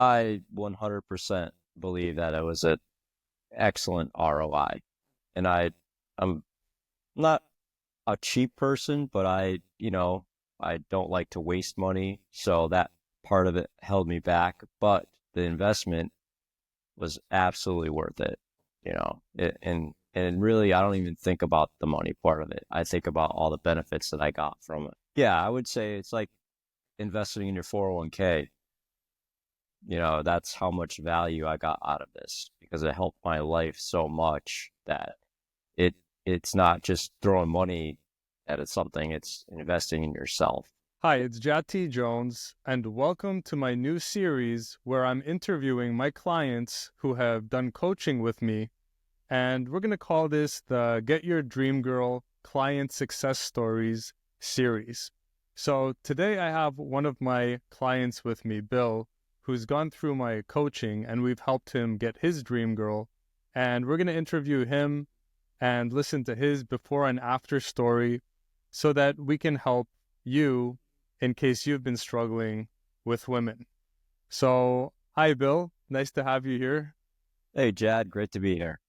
I 100% believe that it was an excellent ROI. And I'm not a cheap person, but I don't like to waste money. So that part of it held me back, but the investment was absolutely worth it. And really, I don't even think about the money part of it. I think about all the benefits that I got from it. Yeah, I would say it's like investing in your 401k. That's how much value I got out of this because it helped my life so much that it it's not just throwing money at something, it's investing in yourself. Hi, it's Jati Jones, and welcome to my new series where I'm interviewing my clients who have done coaching with me. And we're going to call this the Get Your Dream Girl Client Success Stories series. So today I have one of my clients with me, Bill, who's gone through my coaching and we've helped him get his dream girl. And we're going to interview him and listen to his before and after story so that we can help you in case you've been struggling with women. So, hi, Bill. Nice to have you here. Hey, Jad, great to be here.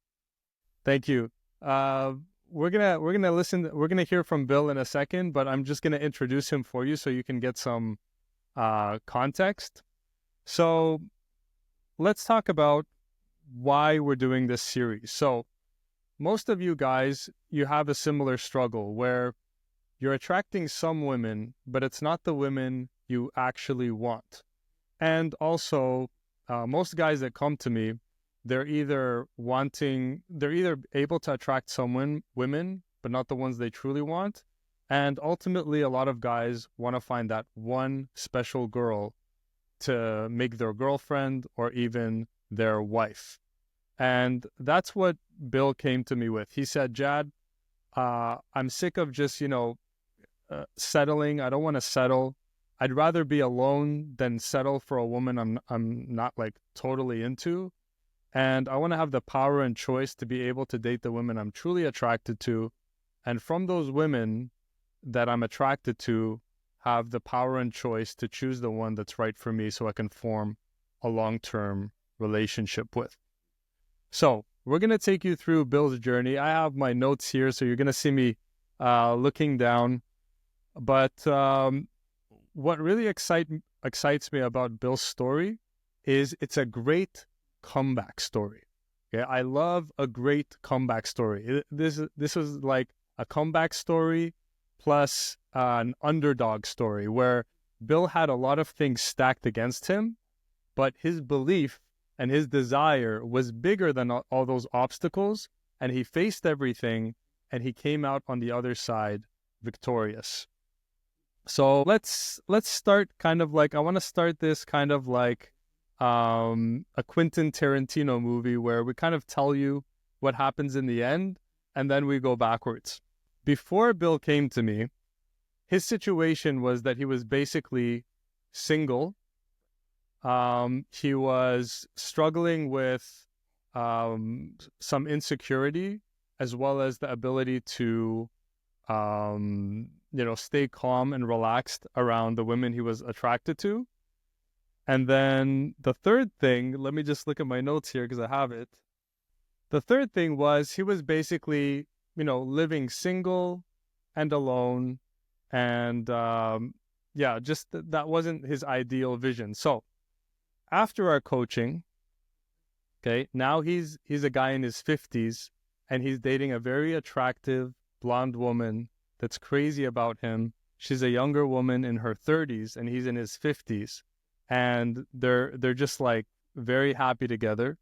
Thank you. Uh, we're gonna hear from Bill in a second, but I'm just gonna introduce him for you so you can get some context. So let's talk about why we're doing this series. So most of you guys, you have a similar struggle where you're attracting some women, but it's not the women you actually want. And also, most guys that come to me, they're either able to attract women, but not the ones they truly want. And ultimately, a lot of guys want to find that one special girl to make their girlfriend or even their wife. And that's what Bill came to me with. He said, Jad, I'm sick of just, settling. I don't want to settle. I'd rather be alone than settle for a woman I'm not like totally into. And I want to have the power and choice to be able to date the women I'm truly attracted to. And from those women that I'm attracted to, have the power and choice to choose the one that's right for me so I can form a long-term relationship with. So we're going to take you through Bill's journey. I have my notes here, so you're going to see me looking down. But what really excites me about Bill's story is it's a great comeback story. Okay, I love a great comeback story. This is like a comeback story plus an underdog story where Bill had a lot of things stacked against him, but his belief and his desire was bigger than all those obstacles, and he faced everything, and he came out on the other side victorious. So let's start kind of like I want to start this kind of like a Quentin Tarantino movie where we kind of tell you what happens in the end and then we go backwards. Before Bill came to me, his situation was that he was basically single. He was struggling with some insecurity as well as the ability to stay calm and relaxed around the women he was attracted to. And then the third thing, let me just look at my notes here because I have it. The third thing was he was basically, living single and alone. And just that wasn't his ideal vision. So after our coaching, okay, now he's a guy in his 50s and he's dating a very attractive blonde woman that's crazy about him. She's a younger woman in her 30s and he's in his 50s. And they're just like very happy together.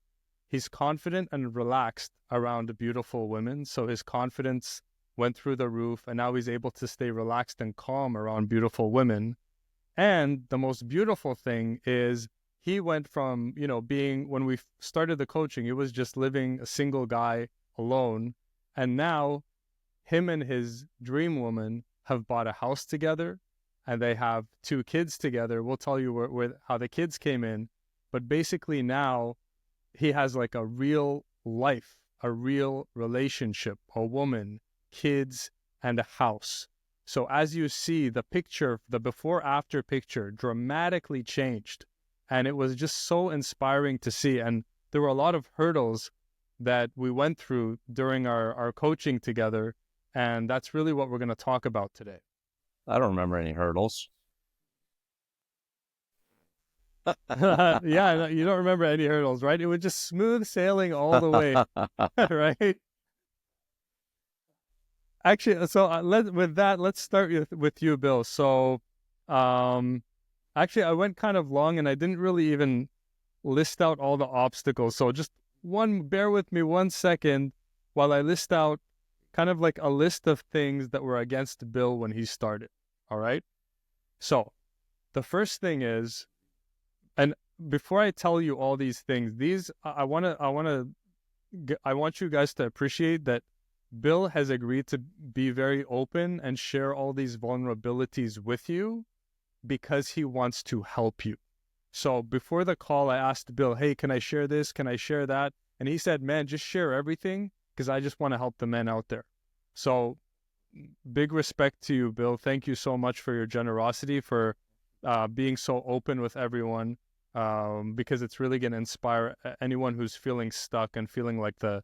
He's confident and relaxed around beautiful women. So his confidence went through the roof and now he's able to stay relaxed and calm around beautiful women. And the most beautiful thing is he went from, being, when we started the coaching, he was just living a single guy alone. And now him and his dream woman have bought a house together and they have 2 kids together. We'll tell you how the kids came in. But basically now he has like a real life, a real relationship, a woman, kids, and a house. So as you see, the picture, the before-after picture dramatically changed. And it was just so inspiring to see. And there were a lot of hurdles that we went through during our coaching together. And that's really what we're going to talk about today. I don't remember any hurdles. Yeah, you don't remember any hurdles, right? It was just smooth sailing all the way, right? Actually, so let's start with you, Bill. So, um, actually, I went kind of long, and I didn't really even list out all the obstacles. So just bear with me 1 second while I list out kind of like a list of things that were against Bill when he started. All right. So the first thing is, and before I tell you all these things, I want you guys to appreciate that Bill has agreed to be very open and share all these vulnerabilities with you because he wants to help you. So before the call, I asked Bill, hey, can I share this? Can I share that? And he said, man, just share everything because I just want to help the men out there. So big respect to you, Bill. Thank you so much for your generosity, for being so open with everyone, because it's really going to inspire anyone who's feeling stuck and feeling like the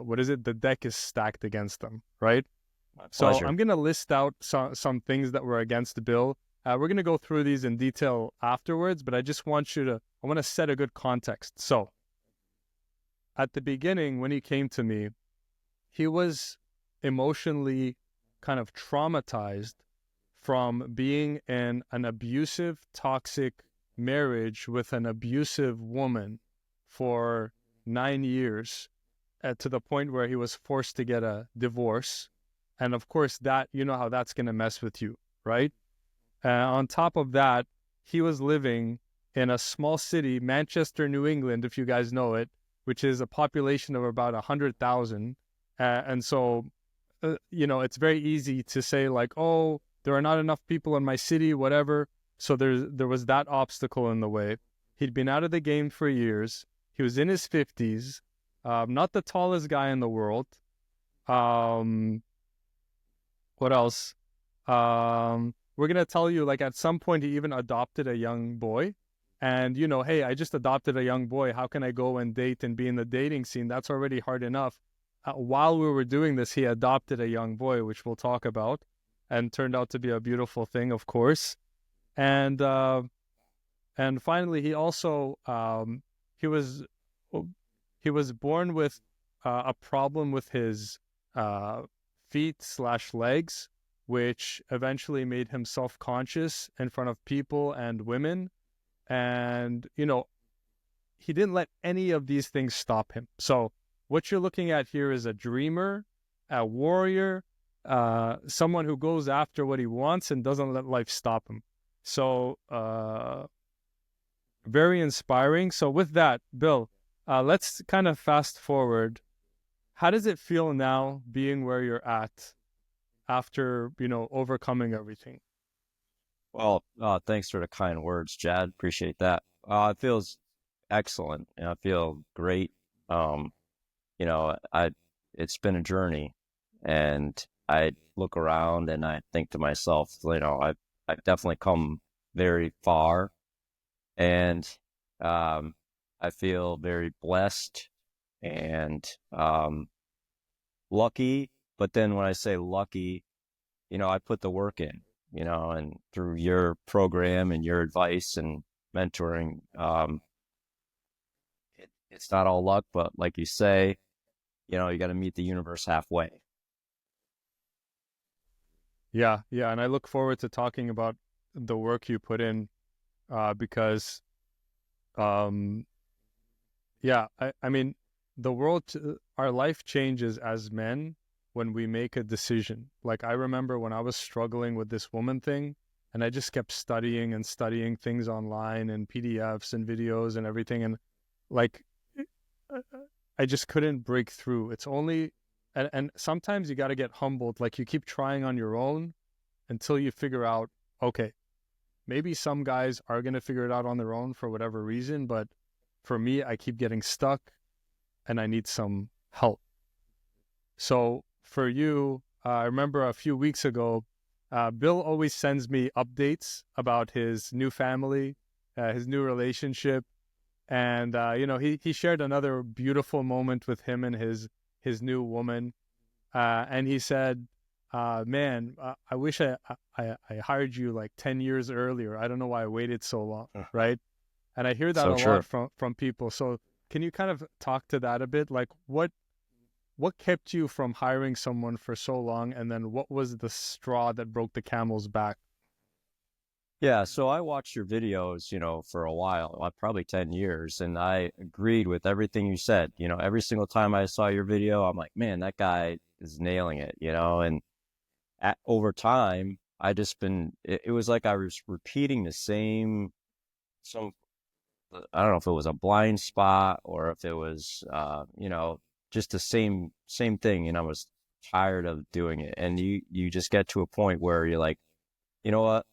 what is it? The deck is stacked against them, right? My So pleasure. I'm going to list out some things that were against Bill. We're going to go through these in detail afterwards, but I want to set a good context. So at the beginning, when he came to me, he was emotionally kind of traumatized from being in an abusive, toxic marriage with an abusive woman for 9 years, to the point where he was forced to get a divorce. And of course, that, you know how that's going to mess with you, right? On top of that, he was living in a small city, Manchester, New England, if you guys know it, which is a population of about 100,000. And so, it's very easy to say like, oh, there are not enough people in my city, whatever. So there was that obstacle in the way. He'd been out of the game for years. He was in his 50s, not the tallest guy in the world. Um, what else? We're going to tell you, like, at some point, he even adopted a young boy. And, hey, I just adopted a young boy. How can I go and date and be in the dating scene? That's already hard enough. While we were doing this, he adopted a young boy, which we'll talk about, and turned out to be a beautiful thing, of course. And finally, he also he was he was born with a problem with his feet/legs, which eventually made him self-conscious in front of people and women. And, he didn't let any of these things stop him. So what you're looking at here is a dreamer, a warrior, someone who goes after what he wants and doesn't let life stop him. So very inspiring. So with that, Bill, let's kind of fast forward. How does it feel now being where you're at after, overcoming everything? Well, thanks for the kind words, Jad. Appreciate that. It feels excellent. I feel great. Um, it's been a journey, and I look around and I think to myself, I've definitely come very far, and I feel very blessed and lucky. But then when I say lucky, I put the work in, and through your program and your advice and mentoring, it's not all luck, but like you say, you got to meet the universe halfway. Yeah, yeah. And I look forward to talking about the work you put in, because, um, yeah, I mean, our life changes as men when we make a decision. Like, I remember when I was struggling with this woman thing, and I just kept studying and studying things online and PDFs and videos and everything. And like, I just couldn't break through. And sometimes you got to get humbled. Like, you keep trying on your own until you figure out, okay, maybe some guys are going to figure it out on their own for whatever reason. But for me, I keep getting stuck and I need some help. So for you, I remember a few weeks ago, Bill always sends me updates about his new family, his new relationship, and he shared another beautiful moment with him and his new woman, and he said, "Man, I wish I hired you like 10 years earlier. I don't know why I waited so long, right?" And I hear that So a lot true. from people. So can you kind of talk to that a bit? Like what kept you from hiring someone for so long, and then what was the straw that broke the camel's back? Yeah, so I watched your videos, for a while, probably 10 years, and I agreed with everything you said. Every single time I saw your video, I'm like, man, that guy is nailing it. And over time, it was like I was repeating some, I don't know if it was a blind spot or if it was, just the same thing. And I was tired of doing it. And you just get to a point where you're like, you know what?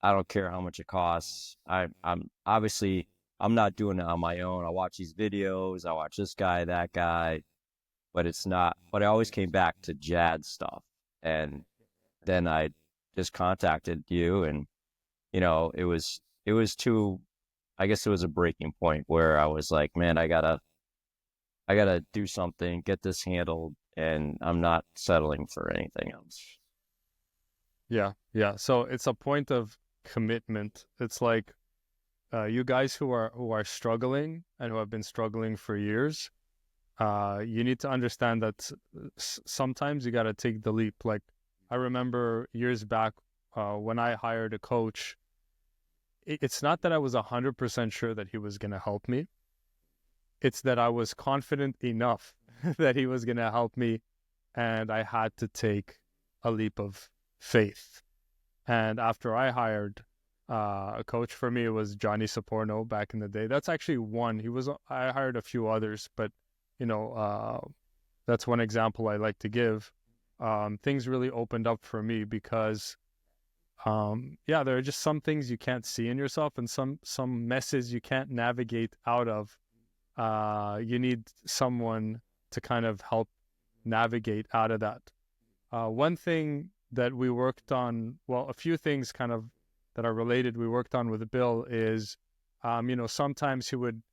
I don't care how much it costs. I'm obviously I'm not doing it on my own. I watch these videos, I watch this guy, that guy, but it's not. But I always came back to Jad stuff, and then I just contacted you, and it was too. I guess it was a breaking point where I was like, man, I gotta do something, get this handled, and I'm not settling for anything else. Yeah, yeah. So it's a point of commitment. It's like you guys who are struggling and who have been struggling for years. You need to understand that sometimes you got to take the leap. Like I remember years back when I hired a coach. It's not that I was 100% sure that he was going to help me. It's that I was confident enough that he was going to help me, and I had to take a leap of faith. And after I hired a coach, for me, it was Johnny Saporno back in the day. That's actually one. I hired a few others, but you know, uh, that's one example I like to give. Things really opened up for me because, yeah, there are just some things you can't see in yourself, and some messes you can't navigate out of. You need someone to kind of help navigate out of that. One thing that we worked on, well, a few things kind of that are related, we worked on with Bill is, sometimes he would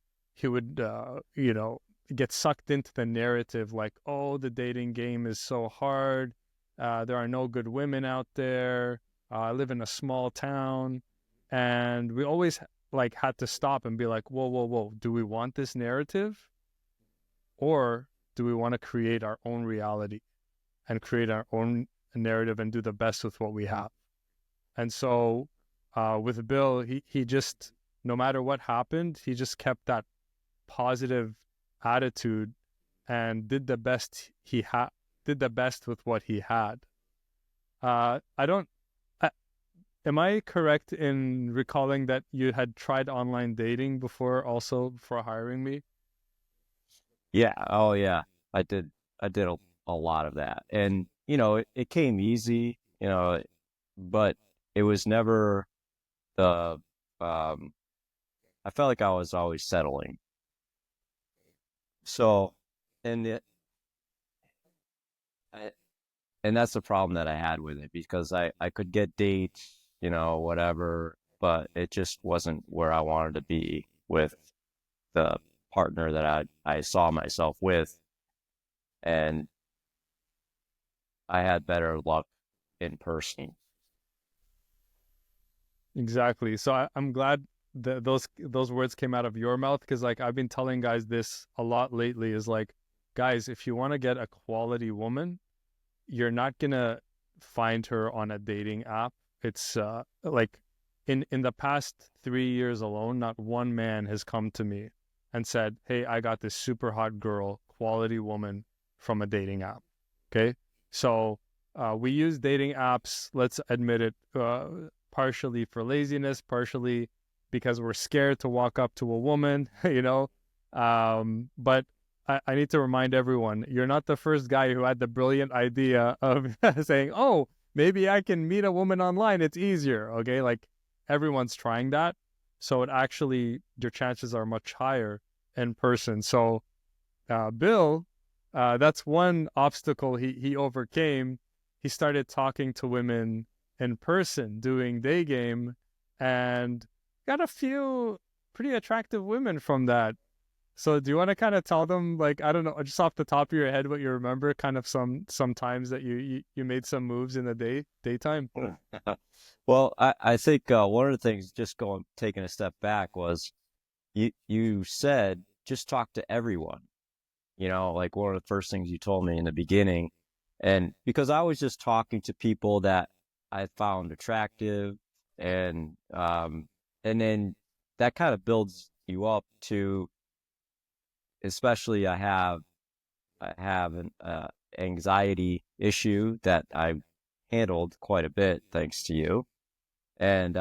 get sucked into the narrative like, oh, the dating game is so hard. There are no good women out there. I live in a small town. And we always like had to stop and be like, whoa, whoa, whoa. Do we want this narrative? Or do we want to create our own reality and create our own narrative and do the best with what we have? And so with Bill, he just, no matter what happened, he just kept that positive attitude and did the best with what he had. I don't, I, am I correct in recalling that you had tried online dating before hiring me? Yeah. Oh, yeah. I did. I did a lot of that, and it came easy. But it was never the. Um, I felt like I was always settling. So, and it, I, and that's the problem that I had with it because I could get dates, whatever, but it just wasn't where I wanted to be with the partner that I saw myself with, and I had better luck in person. Exactly. So I'm glad that those words came out of your mouth because like I've been telling guys this a lot lately is like, guys, if you want to get a quality woman, you're not gonna find her on a dating app. It's like in the past 3 years alone, not one man has come to me and said, "Hey, I got this super hot girl, quality woman from a dating app." Okay, so we use dating apps. Let's admit it, partially for laziness, partially because we're scared to walk up to a woman, But I need to remind everyone, you're not the first guy who had the brilliant idea of saying, oh, maybe I can meet a woman online. It's easier. Okay. Like everyone's trying that. So it actually, your chances are much higher in person. So, Bill, that's one obstacle he overcame. He started talking to women in person doing day game, and got a few pretty attractive women from that. So do you want to kind of tell them, like, I don't know, just off the top of your head, what you remember, kind of some times that you made some moves in the daytime? Well, I think one of the things, just going taking a step back, was you said just talk to everyone. Like one of the first things you told me in the beginning, and because I was just talking to people that I found attractive, and then that kind of builds you up to, especially I have an anxiety issue that I handled quite a bit thanks to you. And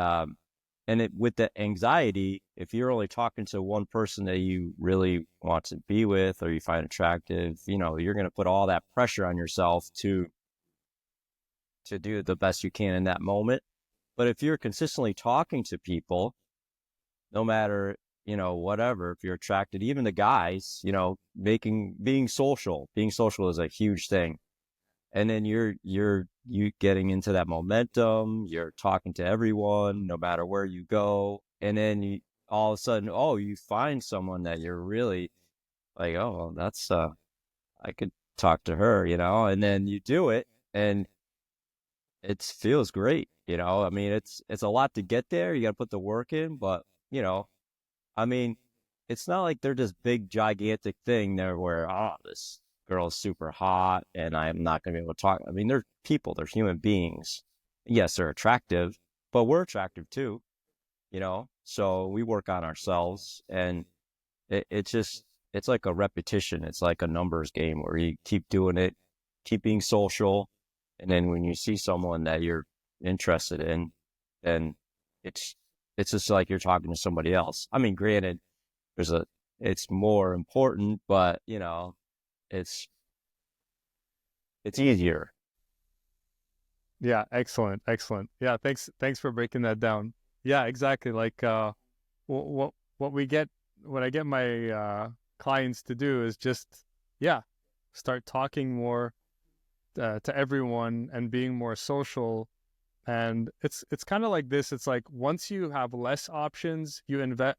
with the anxiety, if you're only talking to one person that you really want to be with or you find attractive, you're going to put all that pressure on yourself to do the best you can in that moment. But if you're consistently talking to people, no matter, whatever, if you're attracted, even the guys, being social is a huge thing. And then you getting into that momentum, you're talking to everyone no matter where you go, and then you all of a sudden, oh, you find someone that you're really like, oh, well, that's I could talk to her, and then you do it, and it feels great. I mean, it's a lot to get there. You got to put the work in, but you know I mean, it's not like they're this big, gigantic thing there where, oh, this girl's super hot and I'm not going to be able to talk. I mean, they're people, they're human beings. Yes, they're attractive, but we're attractive too, So we work on ourselves, and it's like a repetition. It's like a numbers game where you keep doing it, keep being social. And then when you see someone that you're interested in, then it's, it's just like you're talking to somebody else. I mean, granted, there's a it's more important, but it's it's easier. Yeah, excellent, excellent. Yeah, thanks for breaking that down. Yeah, exactly. Like what we get, what I get my clients to do is just, yeah, start talking more to everyone and being more social. And it's kind of like this. It's like once you have less options, you invest.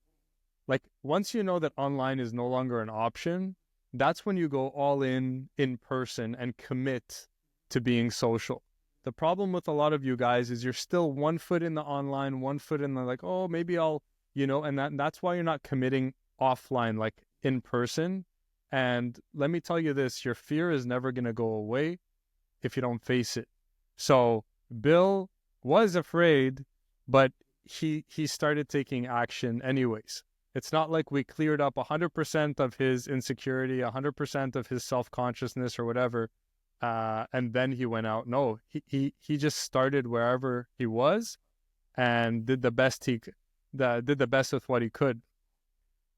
Like once you know that online is no longer an option, that's when you go all in person and commit to being social. The problem with a lot of you guys is you're still 1 foot in the online, 1 foot in the like, oh, maybe I'll, and that's why you're not committing offline, like in person. And let me tell you this, your fear is never going to go away if you don't face it. So Bill was afraid, but he started taking action anyways. It's not like we cleared up 100% of his insecurity, 100% of his self-consciousness or whatever, and then he went out. No, he just started wherever he was and did the best did the best with what he could.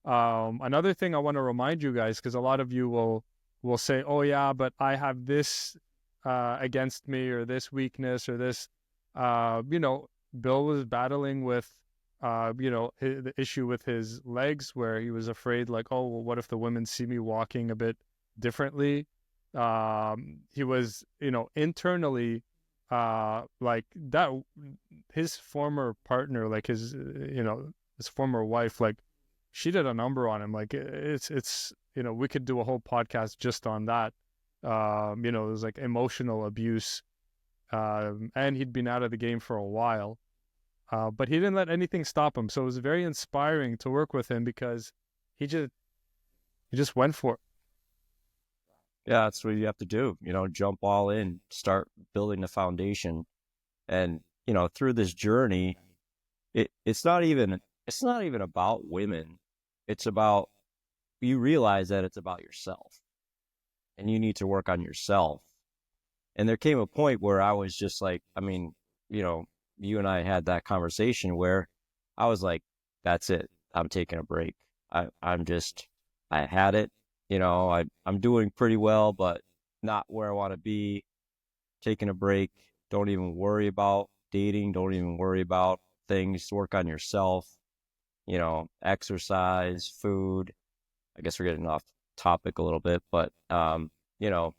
Another thing I want to remind you guys, because a lot of you will say, "Oh yeah, but I have this against me, or this weakness, or this." Bill was battling with, the issue with his legs, where he was afraid, like, "Oh, well, what if the women see me walking a bit differently?" He was, internally, like that. His former partner, like his former wife, like she did a number on him. Like it's we could do a whole podcast just on that. It was like emotional abuse, and he'd been out of the game for a while, but he didn't let anything stop him. So it was very inspiring to work with him because he just he just went for it. Yeah, that's what you have to do. Jump all in, start building the foundation, and through this journey, it's not even about women. It's about, you realize that it's about yourself, and you need to work on yourself. And there came a point where I was just like, I mean, you and I had that conversation where I was like, that's it. I'm taking a break. I had it. I'm doing pretty well, but not where I want to be. Taking a break. Don't even worry about dating. Don't even worry about things. Work on yourself. Exercise, food. I guess we're getting off topic a little bit, but you know,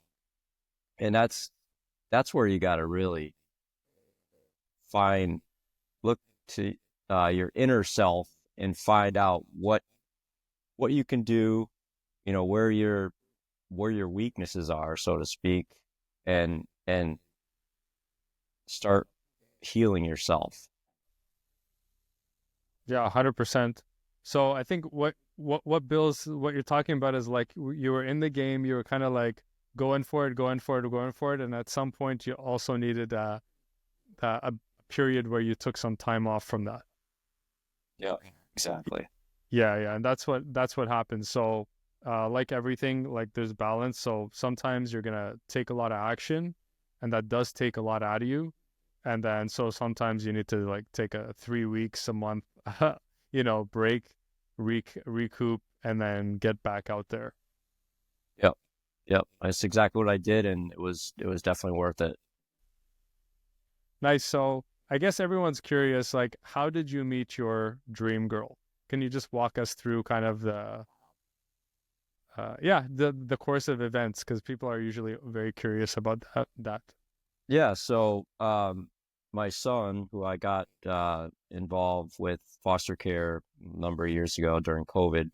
and that's where you got to really look to your inner self and find out what you can do, where your weaknesses are, so to speak, and start healing yourself. Yeah, 100%. So I think what you're talking about is like you were in the game, you were kind of like going for it, going for it, going for it, and at some point you also needed a period where you took some time off from that. Yeah, exactly. Yeah, yeah, and that's what happens. So, like everything, like there's balance. So sometimes you're gonna take a lot of action, and that does take a lot out of you. And then so sometimes you need to like take a 3 weeks, a month, break, recoup, and then get back out there. Yep. Yep. That's exactly what I did, and it was definitely worth it. Nice. So I guess everyone's curious, like, how did you meet your dream girl? Can you just walk us through kind of the course of events because people are usually very curious about that. Yeah, so my son, who I got involved with foster care a number of years ago during COVID,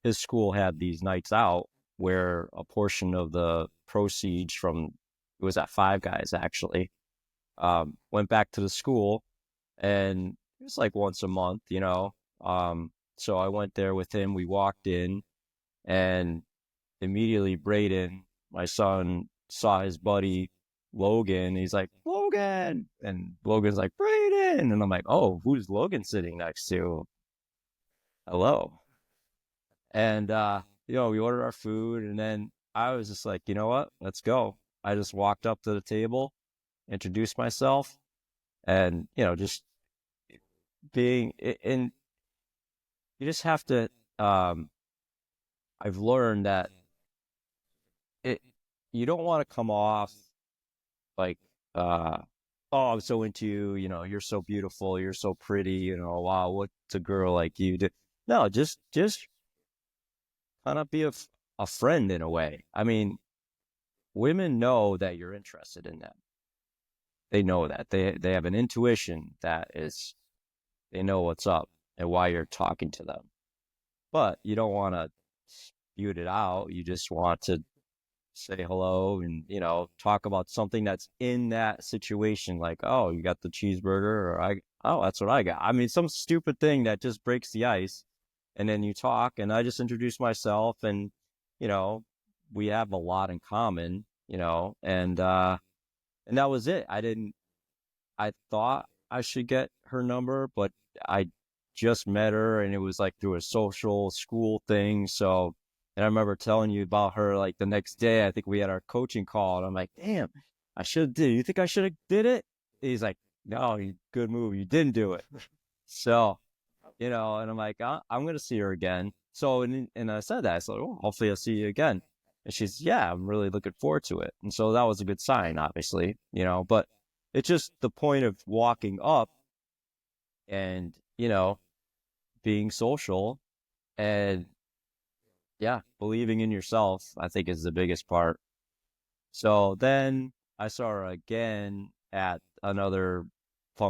his school had these nights out where a portion of the proceeds from it was at Five Guys actually went back to the school, and it was like once a month, you know. So I went there with him. We walked in, and immediately Braden, my son, saw his buddy Logan. He's like, Logan. And Logan's like, Braden. And I'm like, oh, who's Logan sitting next to? Hello. And, we ordered our food. And then I was just like, you know what? Let's go. I just walked up to the table, introduced myself, and, just being in, you just have to, um, I've learned that it, you don't want to come off like oh, I'm so into you, you're so beautiful, you're so pretty, wow, what's a girl like you do? No, just kind of be a friend in a way. I mean, women know that you're interested in them. They know that. They have an intuition that is they know what's up and why you're talking to them. But you don't want to spew it out. You just want to say hello and talk about something that's in that situation, like, oh, you got the cheeseburger, or oh, that's what I got. I mean, some stupid thing that just breaks the ice, and then you talk, and I just introduce myself, and you know we have a lot in common, and that was it. I thought I should get her number, but I just met her, and it was like through a social school thing. So, and I remember telling you about her like the next day. I think we had our coaching call, and I'm like, damn, I should have did. You think I should have did it? He's like, no, good move. You didn't do it. So, and I'm like, I'm gonna see her again. So, and I said that. I said, oh, hopefully I'll see you again. And she's, yeah, I'm really looking forward to it. And so that was a good sign, obviously, but it's just the point of walking up and, being social and, yeah, believing in yourself, I think is the biggest part. So then I saw her again at another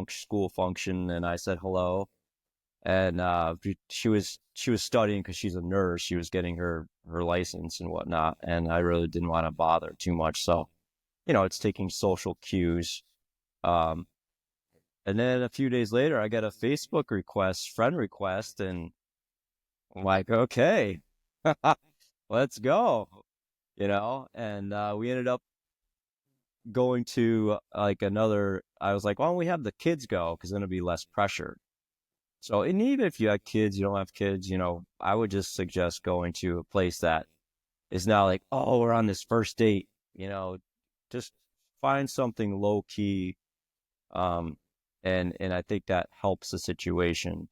school function, and I said hello. And she was studying because she's a nurse. She was getting her license and whatnot, and I really didn't want to bother too much. So, it's taking social cues. Um, And then a few days later, I get a Facebook request, friend request, and I'm like, okay, let's go, And we ended up going to like another. I was like, why don't we have the kids go? Because then it'll be less pressure. So, and even if you have kids, you don't have kids, I would just suggest going to a place that is not like, oh, we're on this first date, just find something low key. Um, and I think that helps the situation.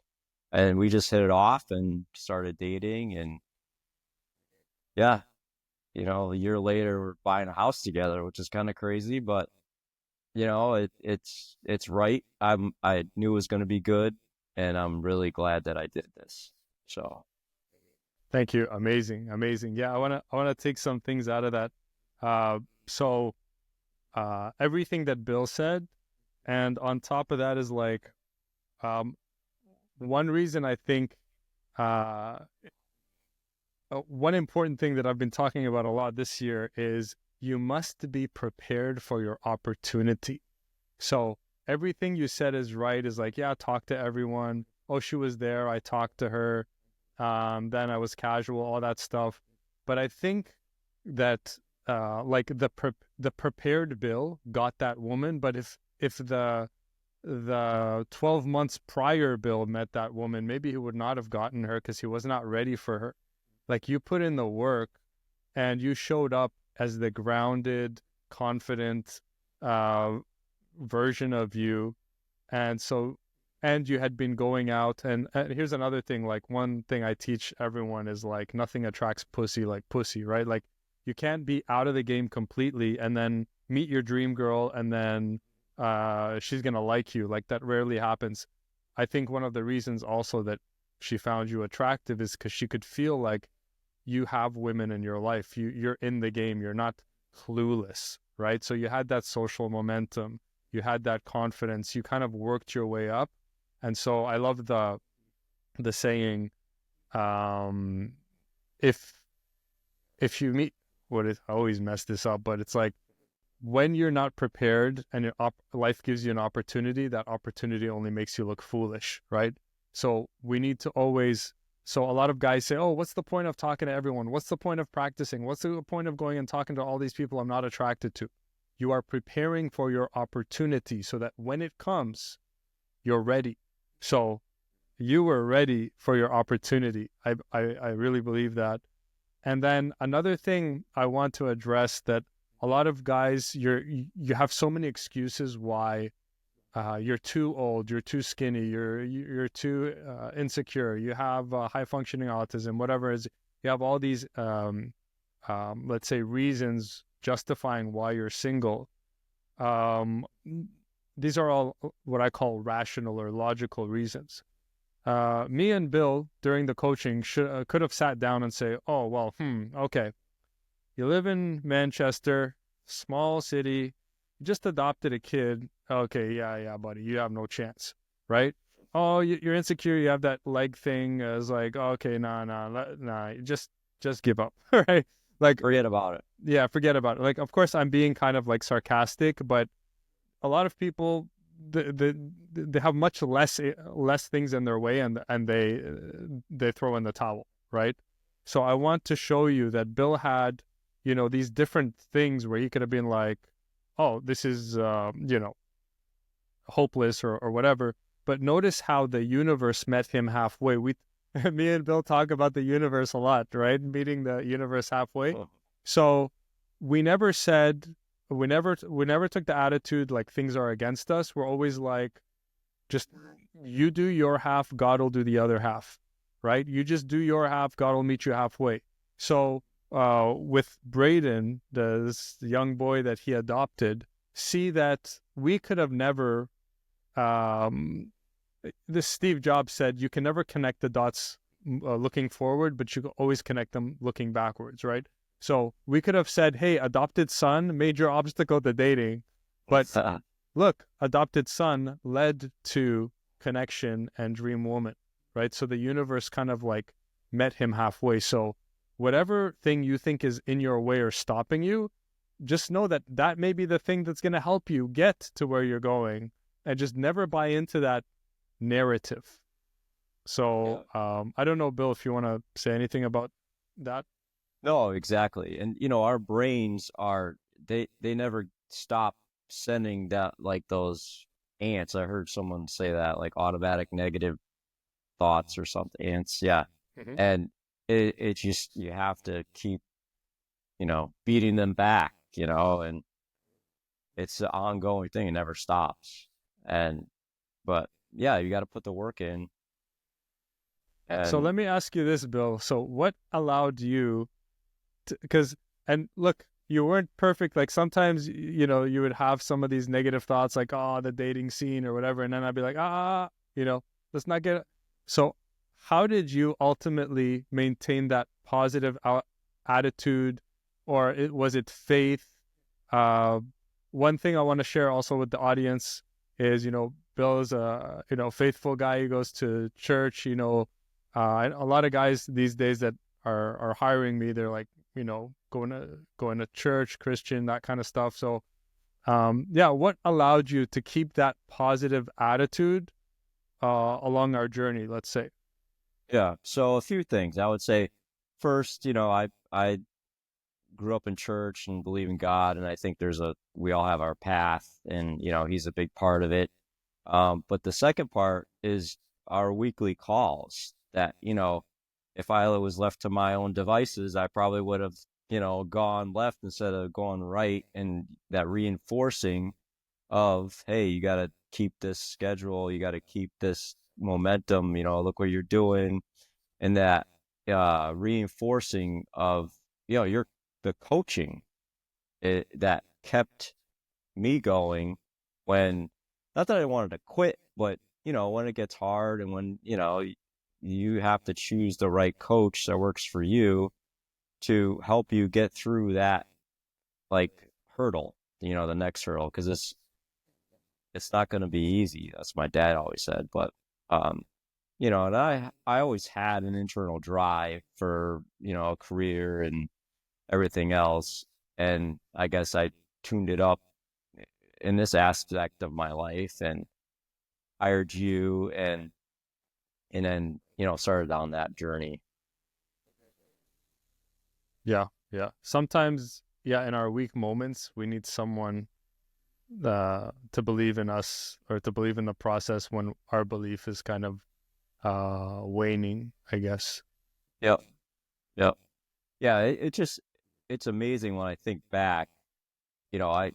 And we just hit it off and started dating, and yeah, a year later we're buying a house together, which is kind of crazy, but it's right. I knew it was going to be good, and I'm really glad that I did this. So Thank you. Amazing, amazing. Yeah, I wanna take some things out of that. So everything that Bill said And on top of that is like, um, one reason I think, uh, one important thing that I've been talking about a lot this year is you must be prepared for your opportunity. So everything you said is right, is like, yeah, talk to everyone. Oh, she was there. I talked to her. Then I was casual, all that stuff. But I think that like the prepared Bill got that woman, but if the 12 months prior Bill met that woman, maybe he would not have gotten her because he was not ready for her. Like, you put in the work and you showed up as the grounded, confident uh, version of you. And so, and you had been going out. And here's another thing, like, one thing I teach everyone is like, nothing attracts pussy like pussy, right? Like, you can't be out of the game completely and then meet your dream girl and then she's going to like you. Like, that rarely happens. I think one of the reasons also that she found you attractive is because she could feel like you have women in your life. You're in the game. You're not clueless, right? So you had that social momentum. You had that confidence. You kind of worked your way up. And so I love the saying, um, if you meet, what is, I always mess this up, but it's like, when you're not prepared and life gives you an opportunity, that opportunity only makes you look foolish, right? So we need to always. So a lot of guys say, oh, what's the point of talking to everyone? What's the point of practicing? What's the point of going and talking to all these people I'm not attracted to? You are preparing for your opportunity so that when it comes, you're ready. So you were ready for your opportunity. I really believe that. And then another thing I want to address, that a lot of guys, you have so many excuses why you're too old, you're too skinny, you're too insecure, you have high functioning autism, whatever it is. You have all these, let's say, reasons justifying why you're single. Um, these are all what I call rational or logical reasons. Me and Bill during the coaching could have sat down and say, oh, well, okay, you live in Manchester, small city, you just adopted a kid. Okay, yeah, buddy, you have no chance, right? Oh, you're insecure. You have that leg thing. It's like, okay, nah, just give up, right? Like, Forget about it. yeah, forget about it. Like, of course, I'm being kind of like sarcastic, but a lot of people, they have much less things in their way, and they throw in the towel, right? So I want to show you that Bill had, these different things where he could have been like, oh, this is hopeless or whatever. But notice how the universe met him halfway. Me and Bill talk about the universe a lot, right? Meeting the universe halfway. Oh. So we never said, we never took the attitude like things are against us. We're always like, just you do your half, God will do the other half, right? You just do your half, God will meet you halfway. So with Braden, this young boy that he adopted, see that we could have never, this Steve Jobs said, you can never connect the dots looking forward, but you can always connect them looking backwards, right? So we could have said, hey, adopted son, major obstacle to dating. But look, adopted son led to connection and dream woman, right? So the universe kind of like met him halfway. So whatever thing you think is in your way or stopping you, just know that that may be the thing that's going to help you get to where you're going, and just never buy into that narrative. So I don't know, Bill, if you want to say anything about that. No, exactly. And our brains are they never stop sending that, like those ants. I heard someone say that, like automatic negative thoughts or something. Ants, yeah. Mm-hmm. And it's just, you have to keep, beating them back, and it's an ongoing thing. It never stops. But yeah, you got to put the work in. So And let me ask you this, Bill. So what allowed you to, because, and look, you weren't perfect. Like, sometimes, you would have some of these negative thoughts like, oh, the dating scene or whatever. And then I'd be like, let's not get it. So how did you ultimately maintain that positive attitude, or was it faith? One thing I want to share also with the audience, is, Bill is a, faithful guy. He goes to church. A lot of guys these days that are hiring me, they're like, going to church, Christian, that kind of stuff. So, yeah, what allowed you to keep that positive attitude along our journey, let's say? Yeah. So a few things I would say. First, I grew up in church and believe in God, and I think we all have our path, and He's a big part of it. But the second part is our weekly calls. That if I was left to my own devices, I probably would have gone left instead of going right, and that reinforcing of, hey, you got to keep this schedule, you got to keep this momentum, look what you're doing, and that reinforcing of your the coaching that kept me going when, not that I wanted to quit, but when it gets hard and when you have to choose the right coach that works for you to help you get through that, like, hurdle, the next hurdle, because it's not going to be easy. That's my dad always said. But um and I always had an internal drive for a career and everything else, and I guess I tuned it up in this aspect of my life and hired you, and then started down that journey. Yeah, yeah. Sometimes, yeah, in our weak moments, we need someone to believe in us or to believe in the process when our belief is kind of waning, I guess. Yep. Yep. Yeah, it's amazing when I think back. I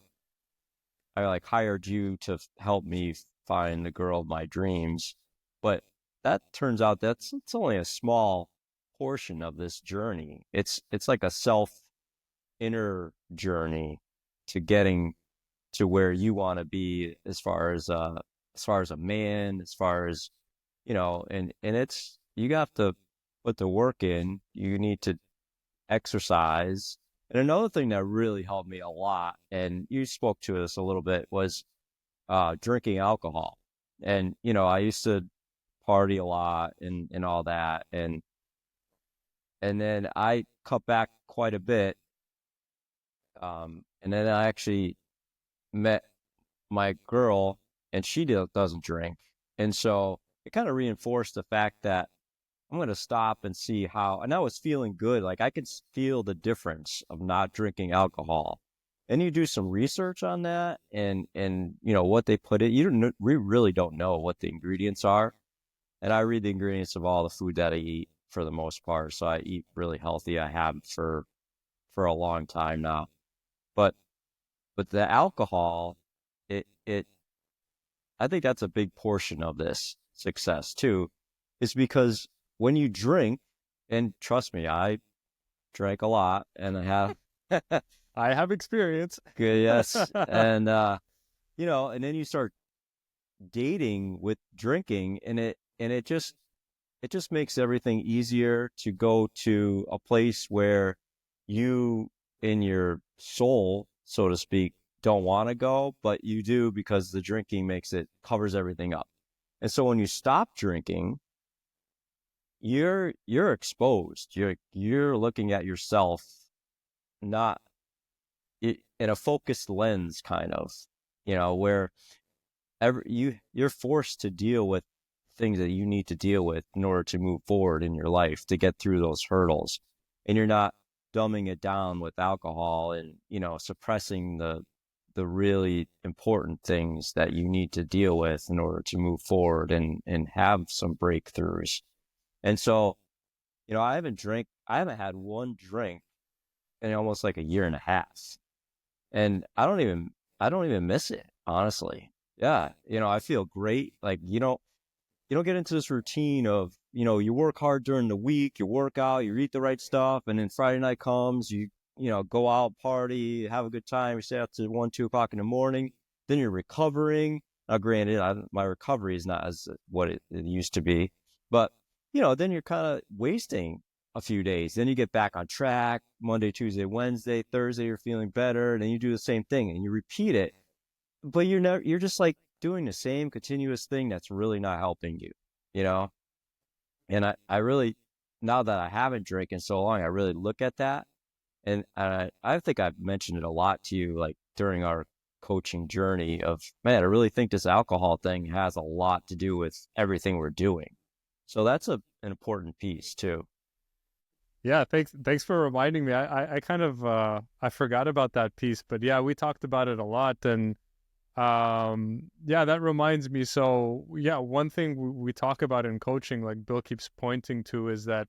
like hired you to help me find the girl of my dreams, but that turns out it's only a small portion of this journey. It's like a self inner journey to getting to where you want to be, as far as a man, as far as and it's, you have to put the work in. You need to exercise. And another thing that really helped me a lot, and you spoke to this a little bit, was drinking alcohol. And I used to party a lot and all that, and then I cut back quite a bit. And then I actually met my girl, and she doesn't drink, and so it kind of reinforced the fact that I'm going to stop and see how. And I was feeling good. Like, I could feel the difference of not drinking alcohol. And you do some research on that, and what they put it. We really don't know what the ingredients are. And I read the ingredients of all the food that I eat for the most part. So I eat really healthy. I have for a long time now. But the alcohol, it I think that's a big portion of this success too, is because when you drink, and trust me, I drank a lot, and I have I have experience. good, yes, and and then you start dating with drinking, and it just makes everything easier to go to a place where you, in your soul, so to speak, don't want to go, but you do because the drinking covers everything up. And so when you stop drinking, you're exposed. You're looking at yourself, not in a focused lens, kind of, where you're forced to deal with things that you need to deal with in order to move forward in your life, to get through those hurdles. And you're not dumbing it down with alcohol and suppressing the really important things that you need to deal with in order to move forward and have some breakthroughs. And so, I haven't had one drink in almost like a year and a half. And I don't even miss it, honestly. Yeah. I feel great. Like, you don't get into this routine of, you work hard during the week, you work out, you eat the right stuff, and then Friday night comes, you go out, party, have a good time, you stay out to 1, 2 o'clock in the morning, then you're recovering. Now, granted, my recovery is not as what it used to be, but then you're kind of wasting a few days. Then you get back on track Monday, Tuesday, Wednesday, Thursday, you're feeling better, and then you do the same thing and you repeat it. But you're just like doing the same continuous thing that's really not helping you, you know? And I really, now that I haven't drank in so long, I really look at that. And I think I've mentioned it a lot to you, like during our coaching journey of, man, I really think this alcohol thing has a lot to do with everything we're doing. So that's an important piece too. Yeah, thanks for reminding me. I kind of I forgot about that piece, but yeah, we talked about it a lot, and yeah, that reminds me. So yeah, one thing we talk about in coaching, like Bill keeps pointing to, is that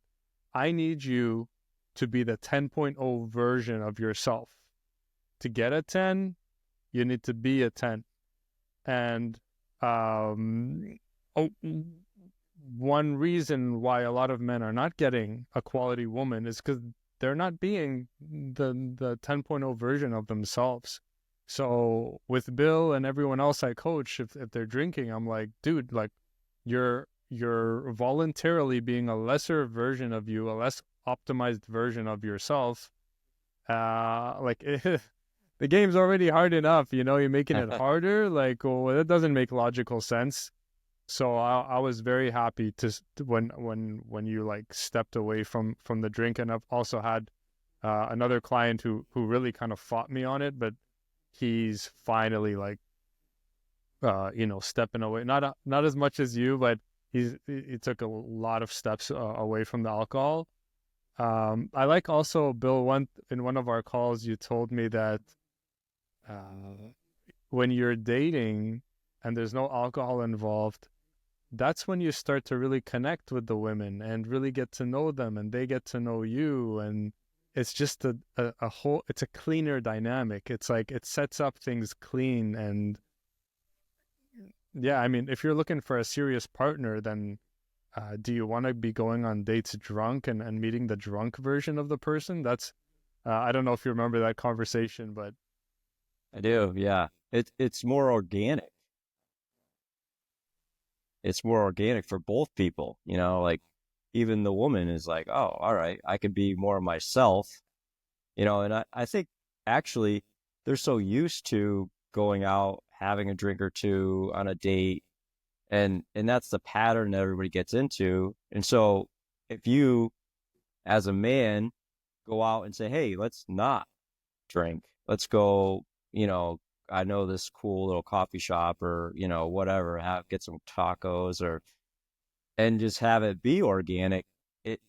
I need you to be the 10.0 version of yourself. To get a 10, you need to be a 10. And oh, one reason why a lot of men are not getting a quality woman is because they're not being the 10.0 version of themselves. So with Bill and everyone else I coach, if they're drinking, I'm like, dude, like you're voluntarily being a lesser version of you, a less optimized version of yourself. Like the game's already hard enough, you know, you're making it harder. Like, well, that doesn't make logical sense. So I was very happy when you like stepped away from the drink, and I've also had another client who really kind of fought me on it, but he's finally like you know, stepping away. Not as much as you, but he took a lot of steps away from the alcohol. I like also, Bill, in one of our calls, you told me that uh, when you're dating and there's no alcohol involved, that's when you start to really connect with the women and really get to know them, and they get to know you. And it's just a whole, it's a cleaner dynamic. It's like it sets up things clean. And yeah, I mean, if you're looking for a serious partner, then do you want to be going on dates drunk and meeting the drunk version of the person? That's, I don't know if you remember that conversation, but I do, yeah. It's more organic. It's more organic for both people, you know, like even the woman is like, oh, all right, I could be more myself, you know, and I think actually they're so used to going out, having a drink or two on a date, and that's the pattern that everybody gets into. And so if you as a man go out and say, hey, let's not drink. Let's go, you know, I know this cool little coffee shop or, you know, whatever, get some tacos or and just have it be organic. It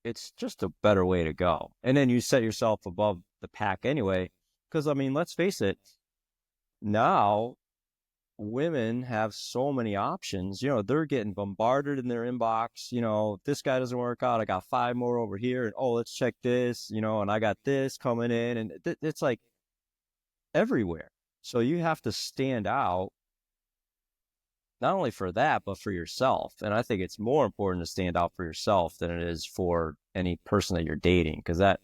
it's just a better way to go. And then you set yourself above the pack anyway. Because I mean, let's face it, now women have so many options. You know, they're getting bombarded in their inbox. You know, this guy doesn't work out. I got five more over here. And oh, let's check this, you know, and I got this coming in. And it's like everywhere. So you have to stand out, not only for that, but for yourself. And I think it's more important to stand out for yourself than it is for any person that you're dating, because that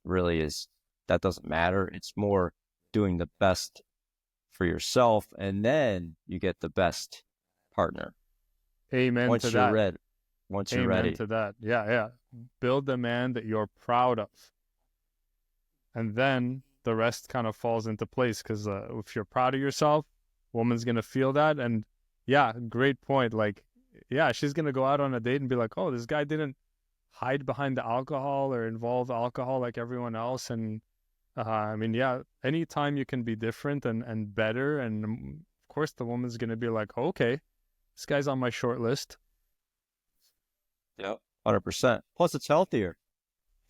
really is, that doesn't matter. It's more doing the best for yourself, and then you get the best partner amen to once you're that. ready. Once you're Amen ready. to that. Yeah, yeah. Build the man that you're proud of. And then the rest kind of falls into place because if you're proud of yourself, woman's going to feel that. And yeah, great point. Like, yeah, she's going to go out on a date and be like, oh, this guy didn't hide behind the alcohol or involve alcohol like everyone else. And I mean, yeah, anytime you can be different and better. And of course, the woman's going to be like, okay, this guy's on my short list. Yep. 100%. Plus, it's healthier,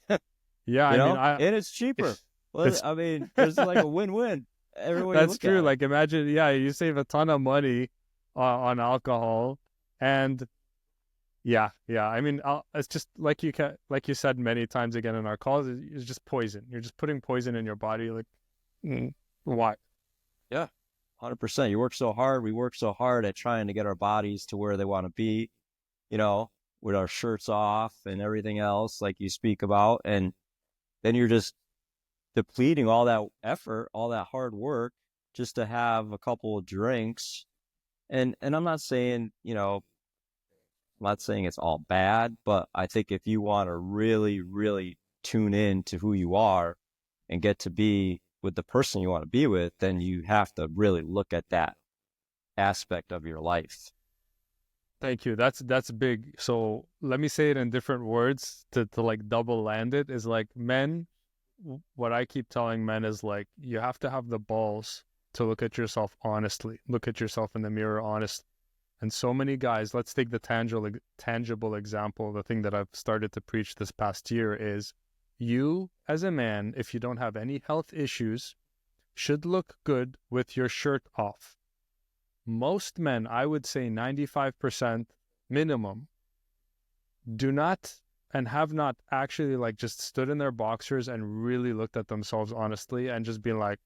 Yeah, you I mean, know, and it's cheaper. Well, it's I mean, there's like a win-win every way you that's look true. at it. Like imagine, yeah, you save a ton of money on alcohol, and yeah, yeah. I mean, it's just like like you said many times again in our calls, it's just poison. You're just putting poison in your body. Like, why? Yeah. 100%. You work so hard. We work so hard at trying to get our bodies to where they want to be, you know, with our shirts off and everything else, like you speak about. And then you're just depleting all that effort, all that hard work just to have a couple of drinks. And I'm not saying, you know, I'm not saying it's all bad, but I think if you want to really, really tune in to who you are and get to be with the person you want to be with, then you have to really look at that aspect of your life. Thank you. That's big. So let me say it in different words to like double land it is like men, what I keep telling men is like you have to have the balls to look at yourself honestly. Look at yourself in the mirror honestly. And so many guys, let's take the tangible example, the thing that I've started to preach this past year is you as a man, if you don't have any health issues, should look good with your shirt off. Most men, I would say 95% minimum, do not and have not actually like just stood in their boxers and really looked at themselves honestly and just been like,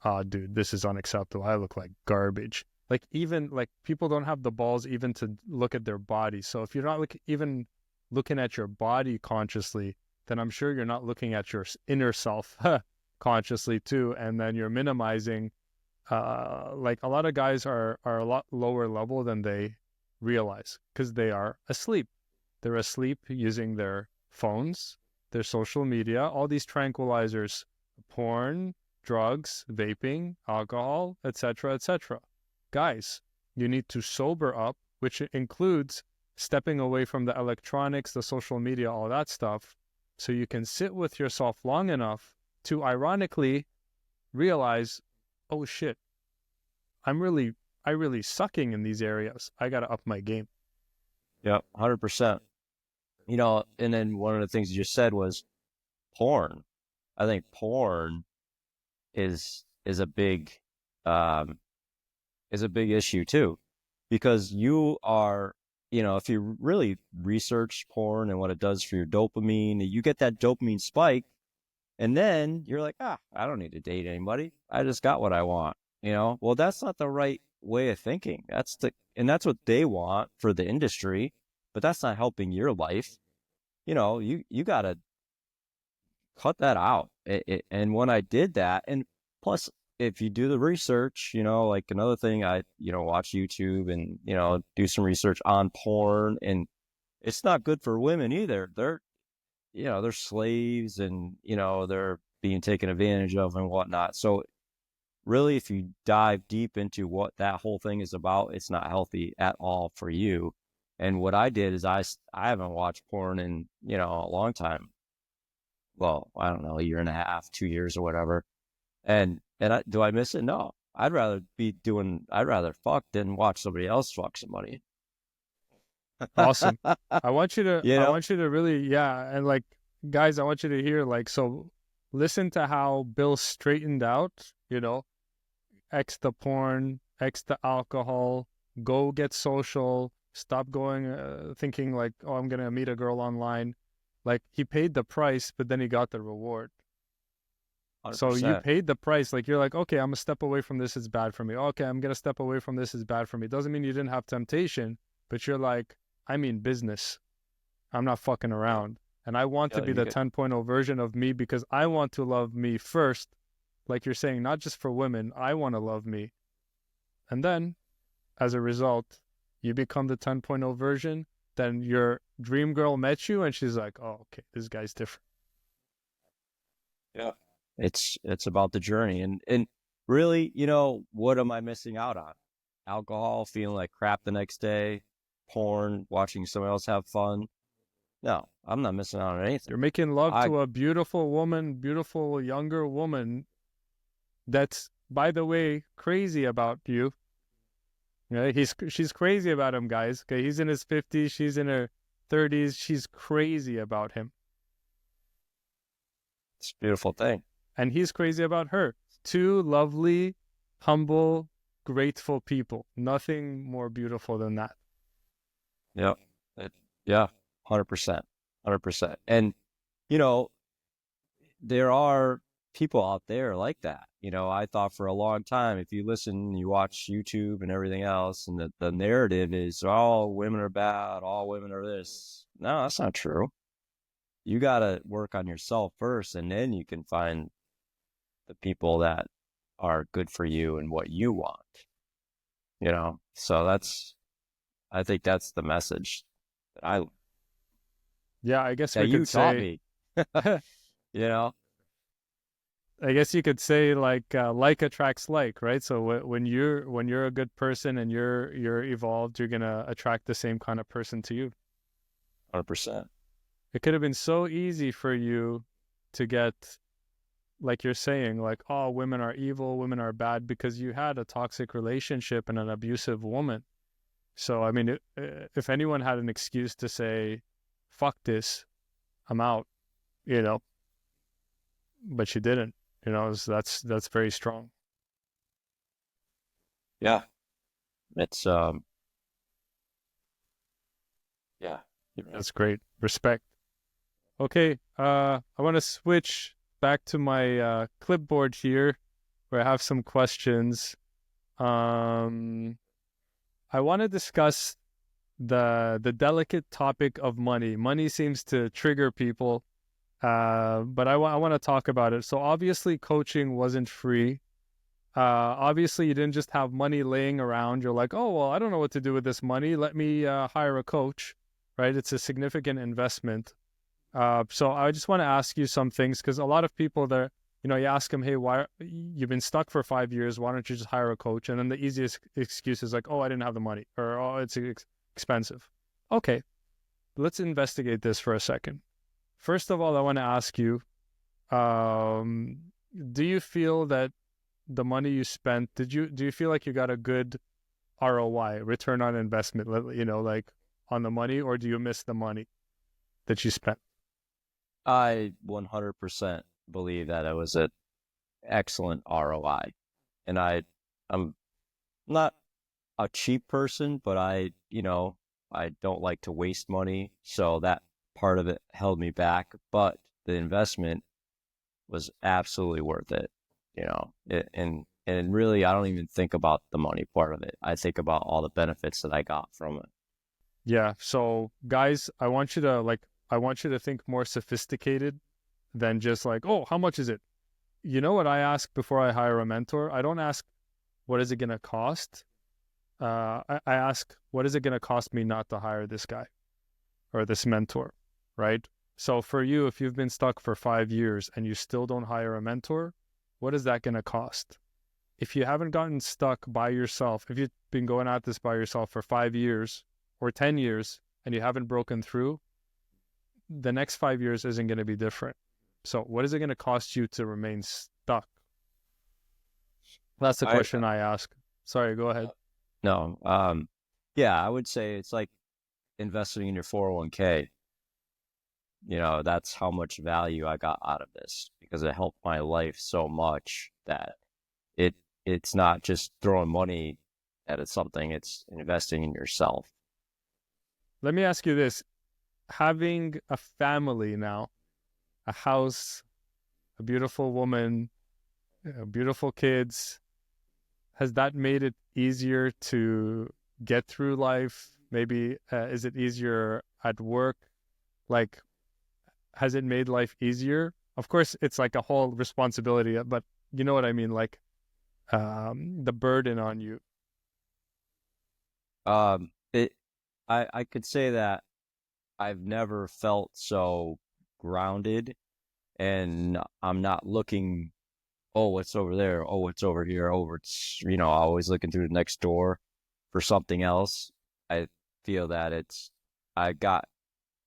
oh, dude, this is unacceptable. I look like garbage. Like even like people don't have the balls even to look at their body. So if you're not even looking at your body consciously, then I'm sure you're not looking at your inner self consciously too. And then you're minimizing like a lot of guys are a lot lower level than they realize because they are asleep. They're asleep using their phones, their social media, all these tranquilizers, porn, drugs, vaping, alcohol, etc., etc. Guys, you need to sober up, which includes stepping away from the electronics, the social media, all that stuff, so you can sit with yourself long enough to ironically realize, oh shit, I really sucking in these areas. I gotta up my game. Yeah, 100%. You know, and then one of the things you just said was porn. I think porn is a big um is a big issue too, because you are, you know, if you really research porn and what it does for your dopamine, you get that dopamine spike, and then you're like, ah, I don't need to date anybody. I just got what I want. You know, well, that's not the right way of thinking. And that's what they want for the industry, but that's not helping your life. You know, you gotta cut that out. And when I did that, and plus, if you do the research, you know, like another thing, I, you know, watch YouTube and, you know, do some research on porn, and it's not good for women either. They're, you know, they're slaves, and, you know, they're being taken advantage of and whatnot. So really, if you dive deep into what that whole thing is about, it's not healthy at all for you. And what I did is I haven't watched porn in, you know, a long time. Well, I don't know, a year and a half, 2 years or whatever. Do I miss it? No. I'd rather fuck than watch somebody else fuck somebody. Awesome. You I know? want you to really, yeah. And like, guys, I want you to hear, like, so listen to how Bill straightened out, you know, X the porn, X the alcohol, go get social, stop going, thinking like, oh, I'm going to meet a girl online. Like, he paid the price, but then he got the reward. So you 100%. paid the price. Like, you're like, okay, I'm going to step away from this. It's bad for me. Okay, I'm going to step away from this. It's bad for me. Doesn't mean you didn't have temptation, but you're like, I mean business. I'm not fucking Yeah. around. And I want to Yeah, be the 10.0 version of me because I want to love me first. Like you're saying, not just for women. I want to love me. And then, as a result, you become the 10.0 version. Then your dream girl met you and she's like, oh, okay, this guy's different. yeah. It's about the journey, and really, you know, what am I missing out on? Alcohol, feeling like crap the next day, porn, watching someone else have fun. No, I'm not missing out on anything. You're making love I to a beautiful woman, beautiful younger woman that's, by the way, crazy about you. Yeah, she's crazy about him, guys. Okay, he's in his 50s, she's in her 30s. She's crazy about him, It's a beautiful thing. and he's crazy about her. Two lovely, humble, grateful people. Nothing more beautiful than that. Yep. Yeah, 100%. 100%. And, you know, there are people out there like that. You know, I thought for a long time, if you listen, you watch YouTube and everything else, and the narrative is all women are bad, all women are this. No, that's not true. You got to work on yourself first, and then you can find the people that are good for you and what you want, you know? So I think that's the message that Yeah, I guess that we you could taught say, me, you know? I guess you could say like attracts like, right? So when you're a good person and you're evolved, you're gonna attract the same kind of person to you. 100%. It could have been so easy for you to get, like you're saying, like, oh, women are evil, women are bad, because you had a toxic relationship and an abusive woman. So I mean, if anyone had an excuse to say, "Fuck this, I'm out," you know, but she didn't. That's very strong. Yeah. It's yeah, you're right. That's great. Respect. Okay, I want to switch back to my clipboard here, where I have some questions. Um, I want to discuss the delicate topic of money. Money seems to trigger people, but I want to talk about it. So obviously, coaching wasn't free. Obviously, you didn't just have money laying around. You're like, oh well, I don't know what to do with this money. Let me hire a coach, right? It's a significant investment. So I just want to ask you some things, because a lot of people there, you ask them, hey, why you've been stuck for 5 years? Why don't you just hire a coach? And then the easiest excuse is like, oh, I didn't have the money, or oh, it's expensive. Okay, let's investigate this for a second. First of all, I want to ask you, um, do you feel that the money you spent, do you feel like you got a good ROI, return on investment, like on the money, or do you miss the money that you spent? I 100% believe that it was an excellent ROI. And I'm not a cheap person, but I don't like to waste money. So that part of it held me back, but the investment was absolutely worth it, and really, I don't even think about the money part of it. I think about all the benefits that I got from it. Yeah. So guys, I want you to think more sophisticated than just like, oh, how much is it? You know what I ask before I hire a mentor? I don't ask what is it gonna cost. I ask what is it gonna cost me not to hire this guy or this mentor, right? So for you, if you've been stuck for 5 years and you still don't hire a mentor, what is that gonna cost? If you haven't gotten stuck by yourself, if you've been going at this by yourself for 5 years or 10 years and you haven't broken through, the next 5 years isn't going to be different. So, what is it going to cost you to remain stuck? That's the I question I ask. Sorry, go ahead. No, yeah, I would say it's like investing in your 401k. That's how much value I got out of this because it helped my life so much that it it's not just throwing money at something, it's investing in yourself. Let me ask you this. Having a family now, a house, a beautiful woman, beautiful kids, has that made it easier to get through life? Maybe is it easier at work? Like, has it made life easier? Of course, it's like a whole responsibility, but you know what I mean? Like, the burden on you. It I could say that I've never felt so grounded, and I'm not looking, oh, what's over there? Oh, what's over here? Oh, it's, always looking through the next door for something else. I feel that I got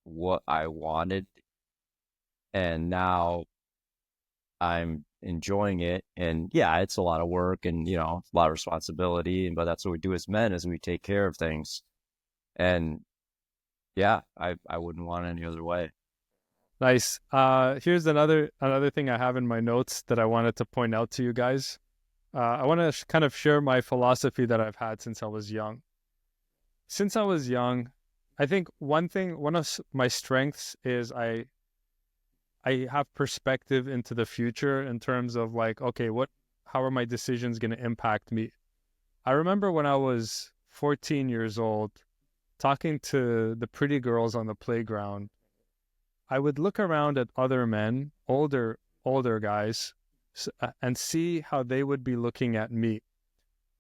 what I wanted, and now I'm enjoying it. And yeah, it's a lot of work and, a lot of responsibility. But that's what we do as men, is we take care of things. And yeah, I wouldn't want it any other way. Nice. Here's another thing I have in my notes that I wanted to point out to you guys. I want to kind of share my philosophy that I've had since I was young. Since I was young, I think one of my strengths is I have perspective into the future in terms of like, okay, how are my decisions going to impact me? I remember when I was 14 years old, talking to the pretty girls on the playground, I would look around at other men, older guys, and see how they would be looking at me.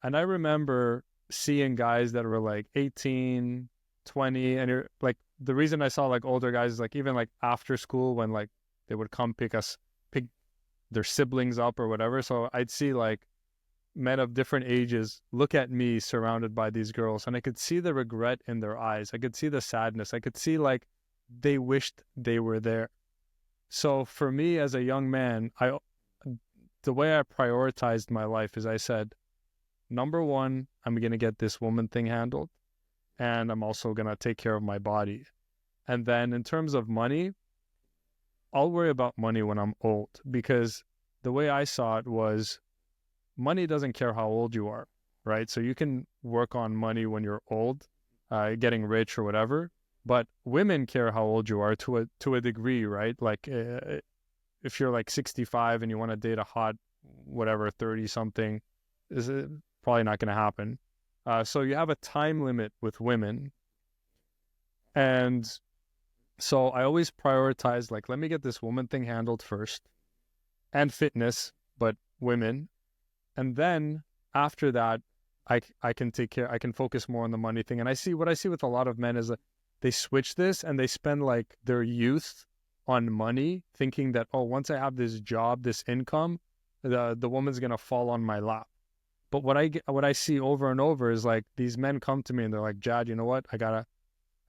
And I remember seeing guys that were like 18, 20, and like the reason I saw like older guys is like even like after school when like they would come pick their siblings up or whatever. So I'd see like men of different ages look at me surrounded by these girls, and I could see the regret in their eyes. I could see the sadness. I could see like they wished they were there. So for me as a young man, the way I prioritized my life is I said, number one, I'm going to get this woman thing handled, and I'm also going to take care of my body. And then in terms of money, I'll worry about money when I'm old, because the way I saw it was money doesn't care how old you are, right? So you can work on money when you're old, getting rich or whatever. But women care how old you are to a degree, right? Like if you're like 65 and you want to date a hot, whatever, 30 something, is it probably not going to happen. So you have a time limit with women, and so I always prioritize like, let me get this woman thing handled first, and fitness, but women. And then after that, I can take care, I can focus more on the money thing. And what I see with a lot of men is that they switch this and they spend like their youth on money, thinking that, oh, once I have this job, this income, the woman's gonna fall on my lap. But what I see over and over is like these men come to me and they're like, Jad, you know what? I got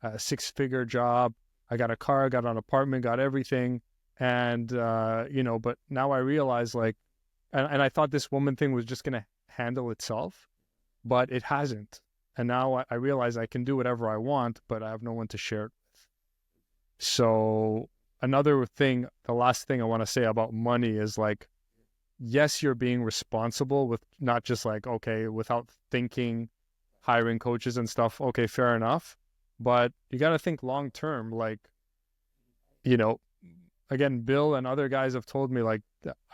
a 6-figure job, I got a car, got an apartment, got everything, and but now I realize like, and I thought this woman thing was just gonna handle itself, but it hasn't. And now I realize I can do whatever I want, but I have no one to share it with. So another thing, the last thing I want to say about money is like, yes, you're being responsible with not just like, okay, without thinking, hiring coaches and stuff. Okay, fair enough. But you got to think long term. Like, you know, again, Bill and other guys have told me like,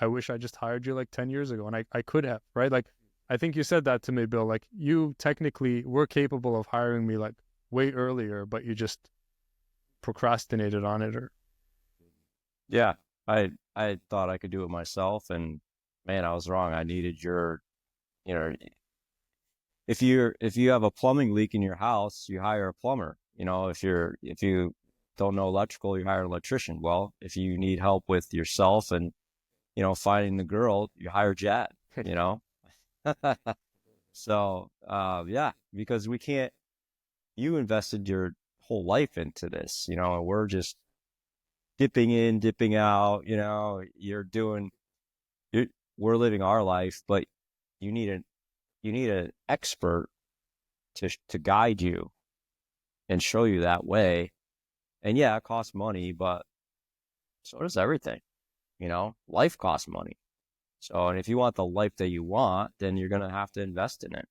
I wish I just hired you like 10 years ago, and I could have, right? Like, I think you said that to me, Bill, like you technically were capable of hiring me like way earlier, but you just procrastinated on it. Or Yeah, I thought I could do it myself, and man, I was wrong. I needed your, you know, if you have a plumbing leak in your house, you hire a plumber. If you don't know electrical, you hire an electrician. Well, if you need help with yourself and finding the girl, you hire Jad. You know, so yeah, because we can't. You invested your whole life into this, and we're just dipping in, dipping out. You're we're living our life, but you need an expert to guide you and show you that way. And yeah, it costs money, but so does everything. Life costs money. So, and if you want the life that you want, then you're gonna have to invest in it.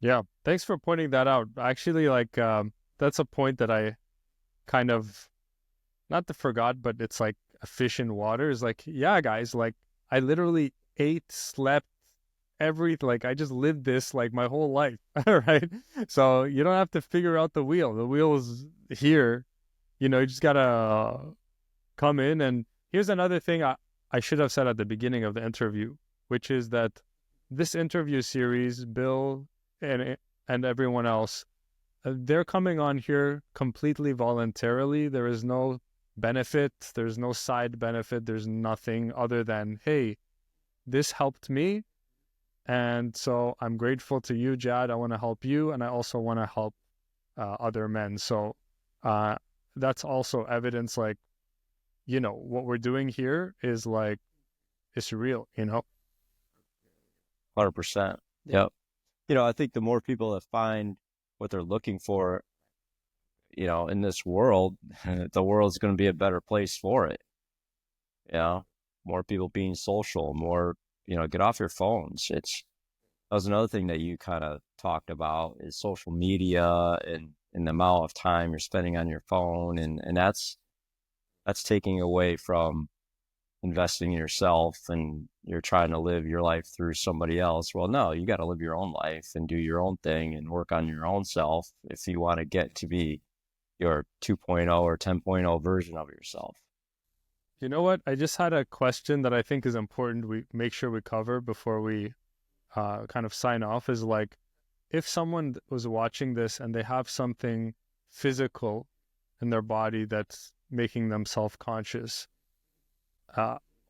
yeah, thanks for pointing that out. Actually, like that's a point that I kind of not to forgot, but it's like a fish in water. Is like, yeah, guys, like I literally ate, slept, like I just lived this like my whole life, right? So you don't have to figure out the wheel. The wheel is here. You just gotta come in. And here's another thing I should have said at the beginning of the interview, which is that this interview series, Bill and everyone else, they're coming on here completely voluntarily. There is no benefit. There's no side benefit. There's nothing other than, hey, this helped me. And so I'm grateful to you, Jad. I want to help you. And I also want to help other men. So that's also evidence like, what we're doing here is like, it's real. 100%. Yep. I think the more people that find what they're looking for, in this world, the world's going to be a better place for it. More people being social, more, get off your phones. That was another thing that you kind of talked about is social media and the amount of time you're spending on your phone. And that's taking away from investing in yourself, and you're trying to live your life through somebody else. Well, no, you got to live your own life and do your own thing and work on your own self if you want to get to be your 2.0 or 10.0 version of yourself. You know what? I just had a question that I think is important we make sure we cover before we kind of sign off, is like, if someone was watching this and they have something physical in their body that's making them self-conscious,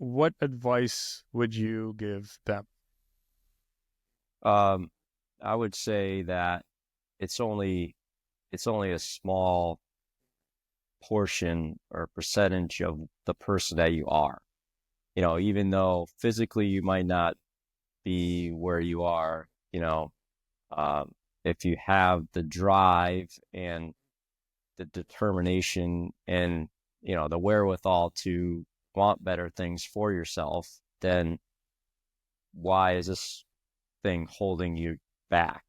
what advice would you give them? Um, I would say that it's only it's only a small portion or percentage of the person that you are. Even though physically you might not be where you are, um, if you have the drive and the determination and, the wherewithal to want better things for yourself, then why is this thing holding you back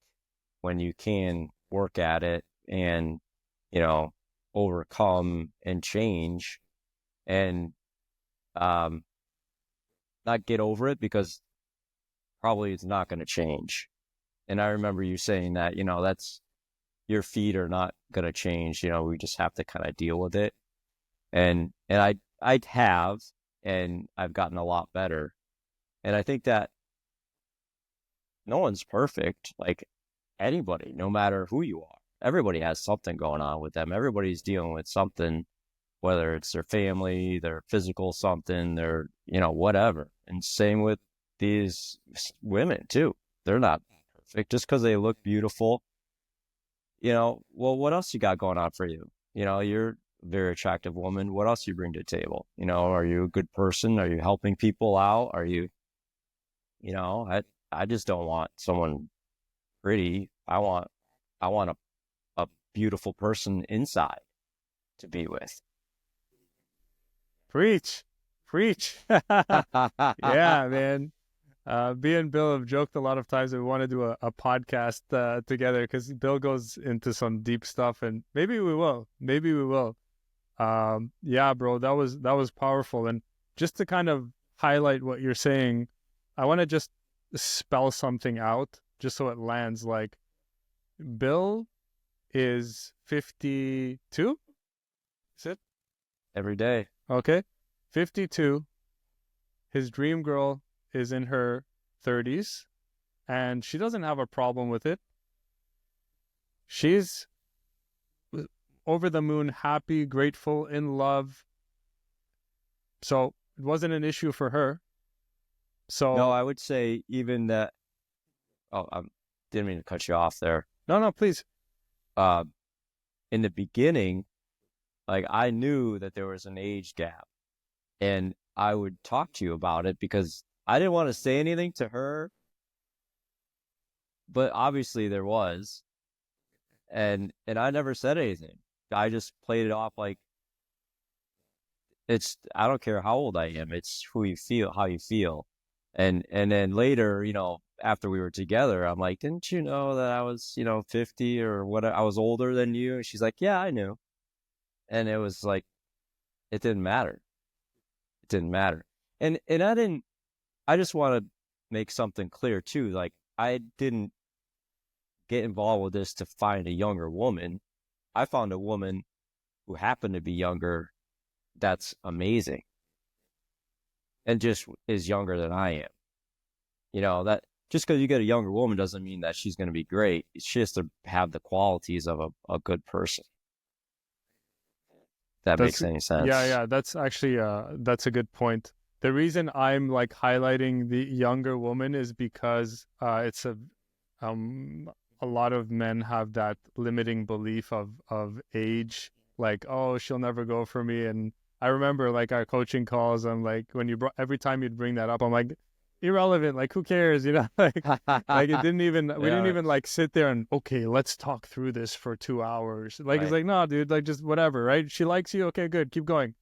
when you can work at it and, you know, overcome and change and um, not get over it because probably it's not going to change. And I remember you saying that, that's your feet are not going to change. We just have to kind of deal with it. And I have, and I've gotten a lot better. And I think that no one's perfect. Like anybody, no matter who you are, everybody has something going on with them. Everybody's dealing with something, whether it's their family, their physical something, their, whatever. And same with these women too. They're not perfect just because they look beautiful. Well, what else you got going on for you? You're a very attractive woman. What else you bring to the table? Are you a good person? Are you helping people out? Are you, I just don't want someone pretty. I want a beautiful person inside to be with. Preach, preach. Yeah, man. Me and Bill have joked a lot of times that we want to do a podcast together because Bill goes into some deep stuff, and maybe we will. Maybe we will. Yeah, bro, that was powerful. And just to kind of highlight what you're saying, I want to just spell something out just so it lands. Like, Bill is 52. Is it? Every day. Okay. 52. His dream girl is in her 30s, and she doesn't have a problem with it. She's over the moon, happy, grateful, in love. So it wasn't an issue for her. No, So, I would say even that. Oh, I didn't mean to cut you off there. no, no, please. Uh, in the beginning, like I knew that there was an age gap, and I would talk to you about it because I didn't want to say anything to her, but obviously there was, and I never said anything. I just played it off like I don't care how old I am, it's who you feel, how you feel. And then later, after we were together, I'm like, didn't you know that I was, 50 or what? I was older than you. And she's like, yeah, I knew. And it was like, it didn't matter. It didn't matter. And I just want to make something clear too. Like I didn't get involved with this to find a younger woman. I found a woman who happened to be younger. That's amazing. And just is younger than I am. That just because you get a younger woman doesn't mean that she's going to be great. She has to have the qualities of a good person. If that That's makes any yeah, sense. yeah. That's actually that's a good point. The reason I'm like highlighting the younger woman is because it's um a lot of men have that limiting belief of age, like, oh, she'll never go for me. And I remember like our coaching calls, I'm like, when you brought every time you'd bring that up, I'm like, irrelevant, like who cares, like it didn't even we didn't Yeah, even like sit there and, okay, let's talk through this for 2 hours. Like, it's right. like, no, dude, like just whatever, right? She likes you, okay, good, keep going.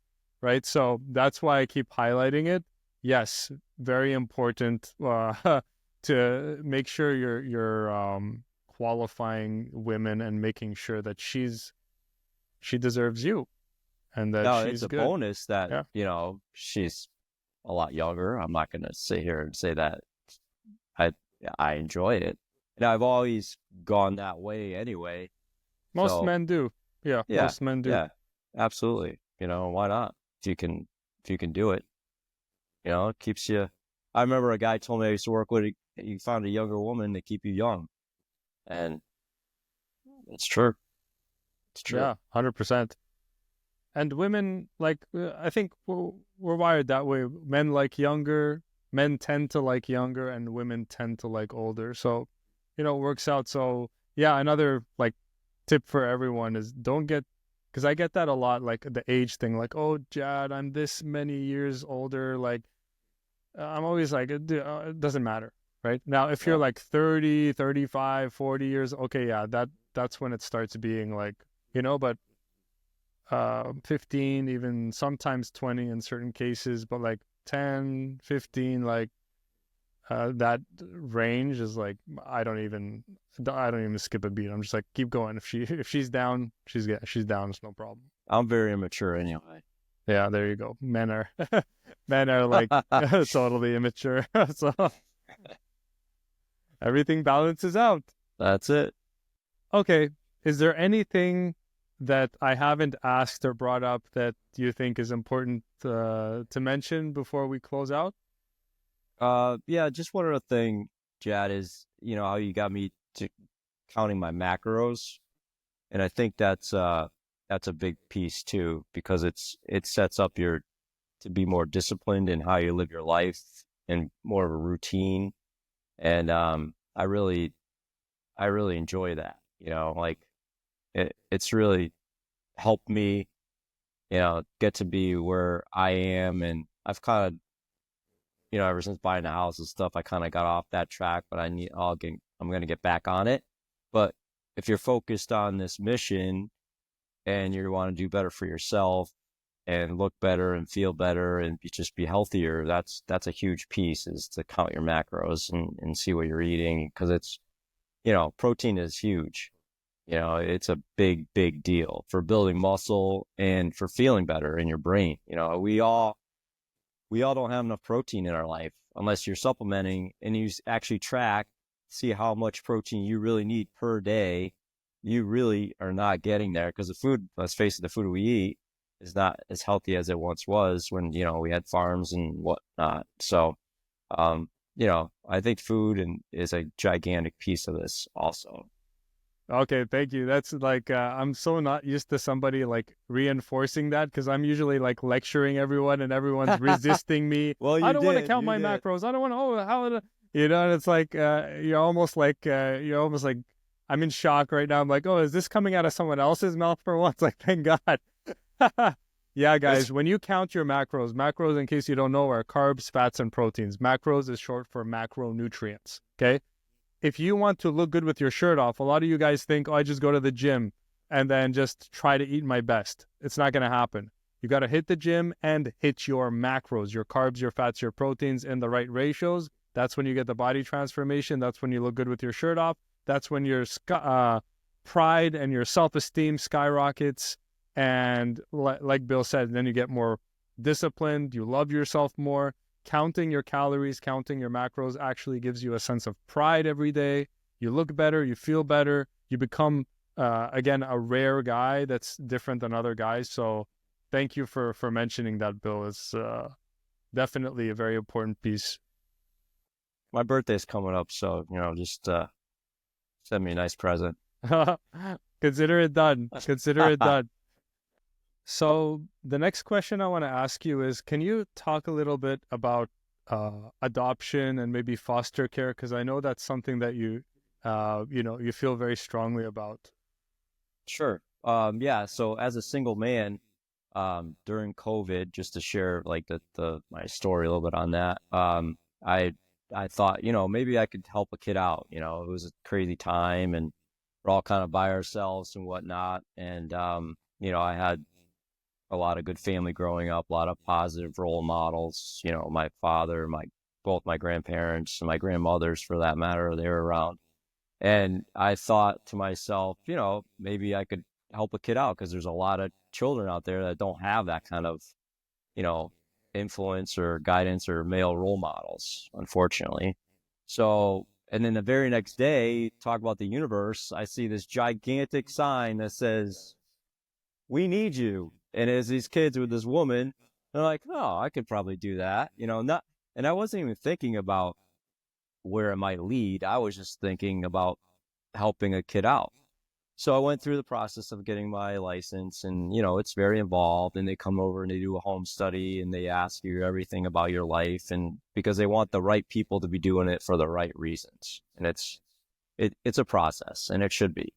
Right. So that's why I keep highlighting it. Yes, very important to make sure you're qualifying women and making sure that she deserves you and that No, it's she's a good. bonus that, Yeah. she's a lot younger. I'm not going to sit here and say that I I enjoy it. And I've always gone that way anyway. Most So men do. Yeah, yeah, most men do. yeah, absolutely. Why not? If you can do it, it keeps you. I remember a guy told me I used to work with. You found a younger woman to keep you young, and it's true. It's true. Yeah, 100%. And women like I think we're wired that way. Men like younger, men tend to like younger, and women tend to like older. So, it works out. So yeah, another like tip for everyone is don't get, because I get that a lot, like the age thing, like, oh, Jad, I'm this many years older. Like, I'm always like, it doesn't matter. Right now, if you're Yeah. like 30, 35, 40 years, okay, yeah, that's when it starts being like, but 15, even sometimes 20 in certain cases, but like 10, 15, like that range is like, I don't even skip a beat. I'm just like, keep going. If she's down, she's down. It's no problem. I'm very immature anyway. Yeah, there you go. Men are like totally immature. So everything balances out. That's it. Okay. Is there anything that I haven't asked or brought up that you think is important to mention before we close out? Yeah, just one other thing, Jad, is how you got me to counting my macros, and I think that's a big piece too because it sets up your to be more disciplined in how you live your life and more of a routine. And I really enjoy that. Like it's really helped me, get to be where I am. And I've kind of, ever since buying a house and stuff, I kind of got off that track, but I'm going to get back on it. But if you're focused on this mission and you want to do better for yourself and look better and feel better and just be healthier, that's a huge piece is to count your macros and see what you're eating because protein is huge. It's a big, big deal for building muscle and for feeling better in your brain. We all don't have enough protein in our life unless you're supplementing and you actually track, see how much protein you really need per day. You really are not getting there because the food, let's face it, the food we eat is not as healthy as it once was when, we had farms and whatnot. So, I think food is a gigantic piece of this also. Okay, thank you. That's like I'm so not used to somebody like reinforcing that because I'm usually like lecturing everyone and everyone's resisting me. Well, I you don't want to did. count You my did. macros. I don't want to. Oh, and it's like you're almost like I'm in shock right now. I'm like, oh, is this coming out of someone else's mouth for once? Like, thank God. Yeah, It's guys, when you count your macros, in case you don't know, are carbs, fats, and proteins. Macros is short for macronutrients. Okay. If you want to look good with your shirt off, a lot of you guys think, oh, I just go to the gym and then just try to eat my best. It's not going to happen. You got to hit the gym and hit your macros, your carbs, your fats, your proteins in the right ratios. That's when you get the body transformation. That's when you look good with your shirt off. That's when your pride and your self-esteem skyrockets. And like Bill said, then you get more disciplined. You love yourself more. Counting your calories, counting your macros actually gives you a sense of pride every day. You look better, you feel better, you become again a rare guy that's different than other guys. So thank you for mentioning that, Bill. It's definitely a very important piece. my birthday's coming up, so just send me a nice present. Consider it done. Consider it done. So the next question I want to ask you is, can you talk a little bit about adoption and maybe foster care? Because I know that's something that you feel very strongly about. Sure. Yeah. So as a single man, during COVID, just to share like the my story a little bit on that, I I thought, maybe I could help a kid out. It was a crazy time and we're all kind of by ourselves and whatnot. And I had a lot of good family growing up, a lot of positive role models. My father, both my grandparents and my grandmothers for that matter, they were around. And I thought to myself, maybe I could help a kid out because there's a lot of children out there that don't have that kind of, you know, influence or guidance or male role models, unfortunately. So, and then the very next day, talk about the universe, I see this gigantic sign that says, "We need you." And as these kids with this woman, they're like, "Oh, I could probably do that." Not, and I wasn't even thinking about where it might lead. I was just thinking about helping a kid out. So I went through the process of getting my license, and it's very involved, and they come over and they do a home study and they ask you everything about your life, and because they want the right people to be doing it for the right reasons. And it's a process, and it should be.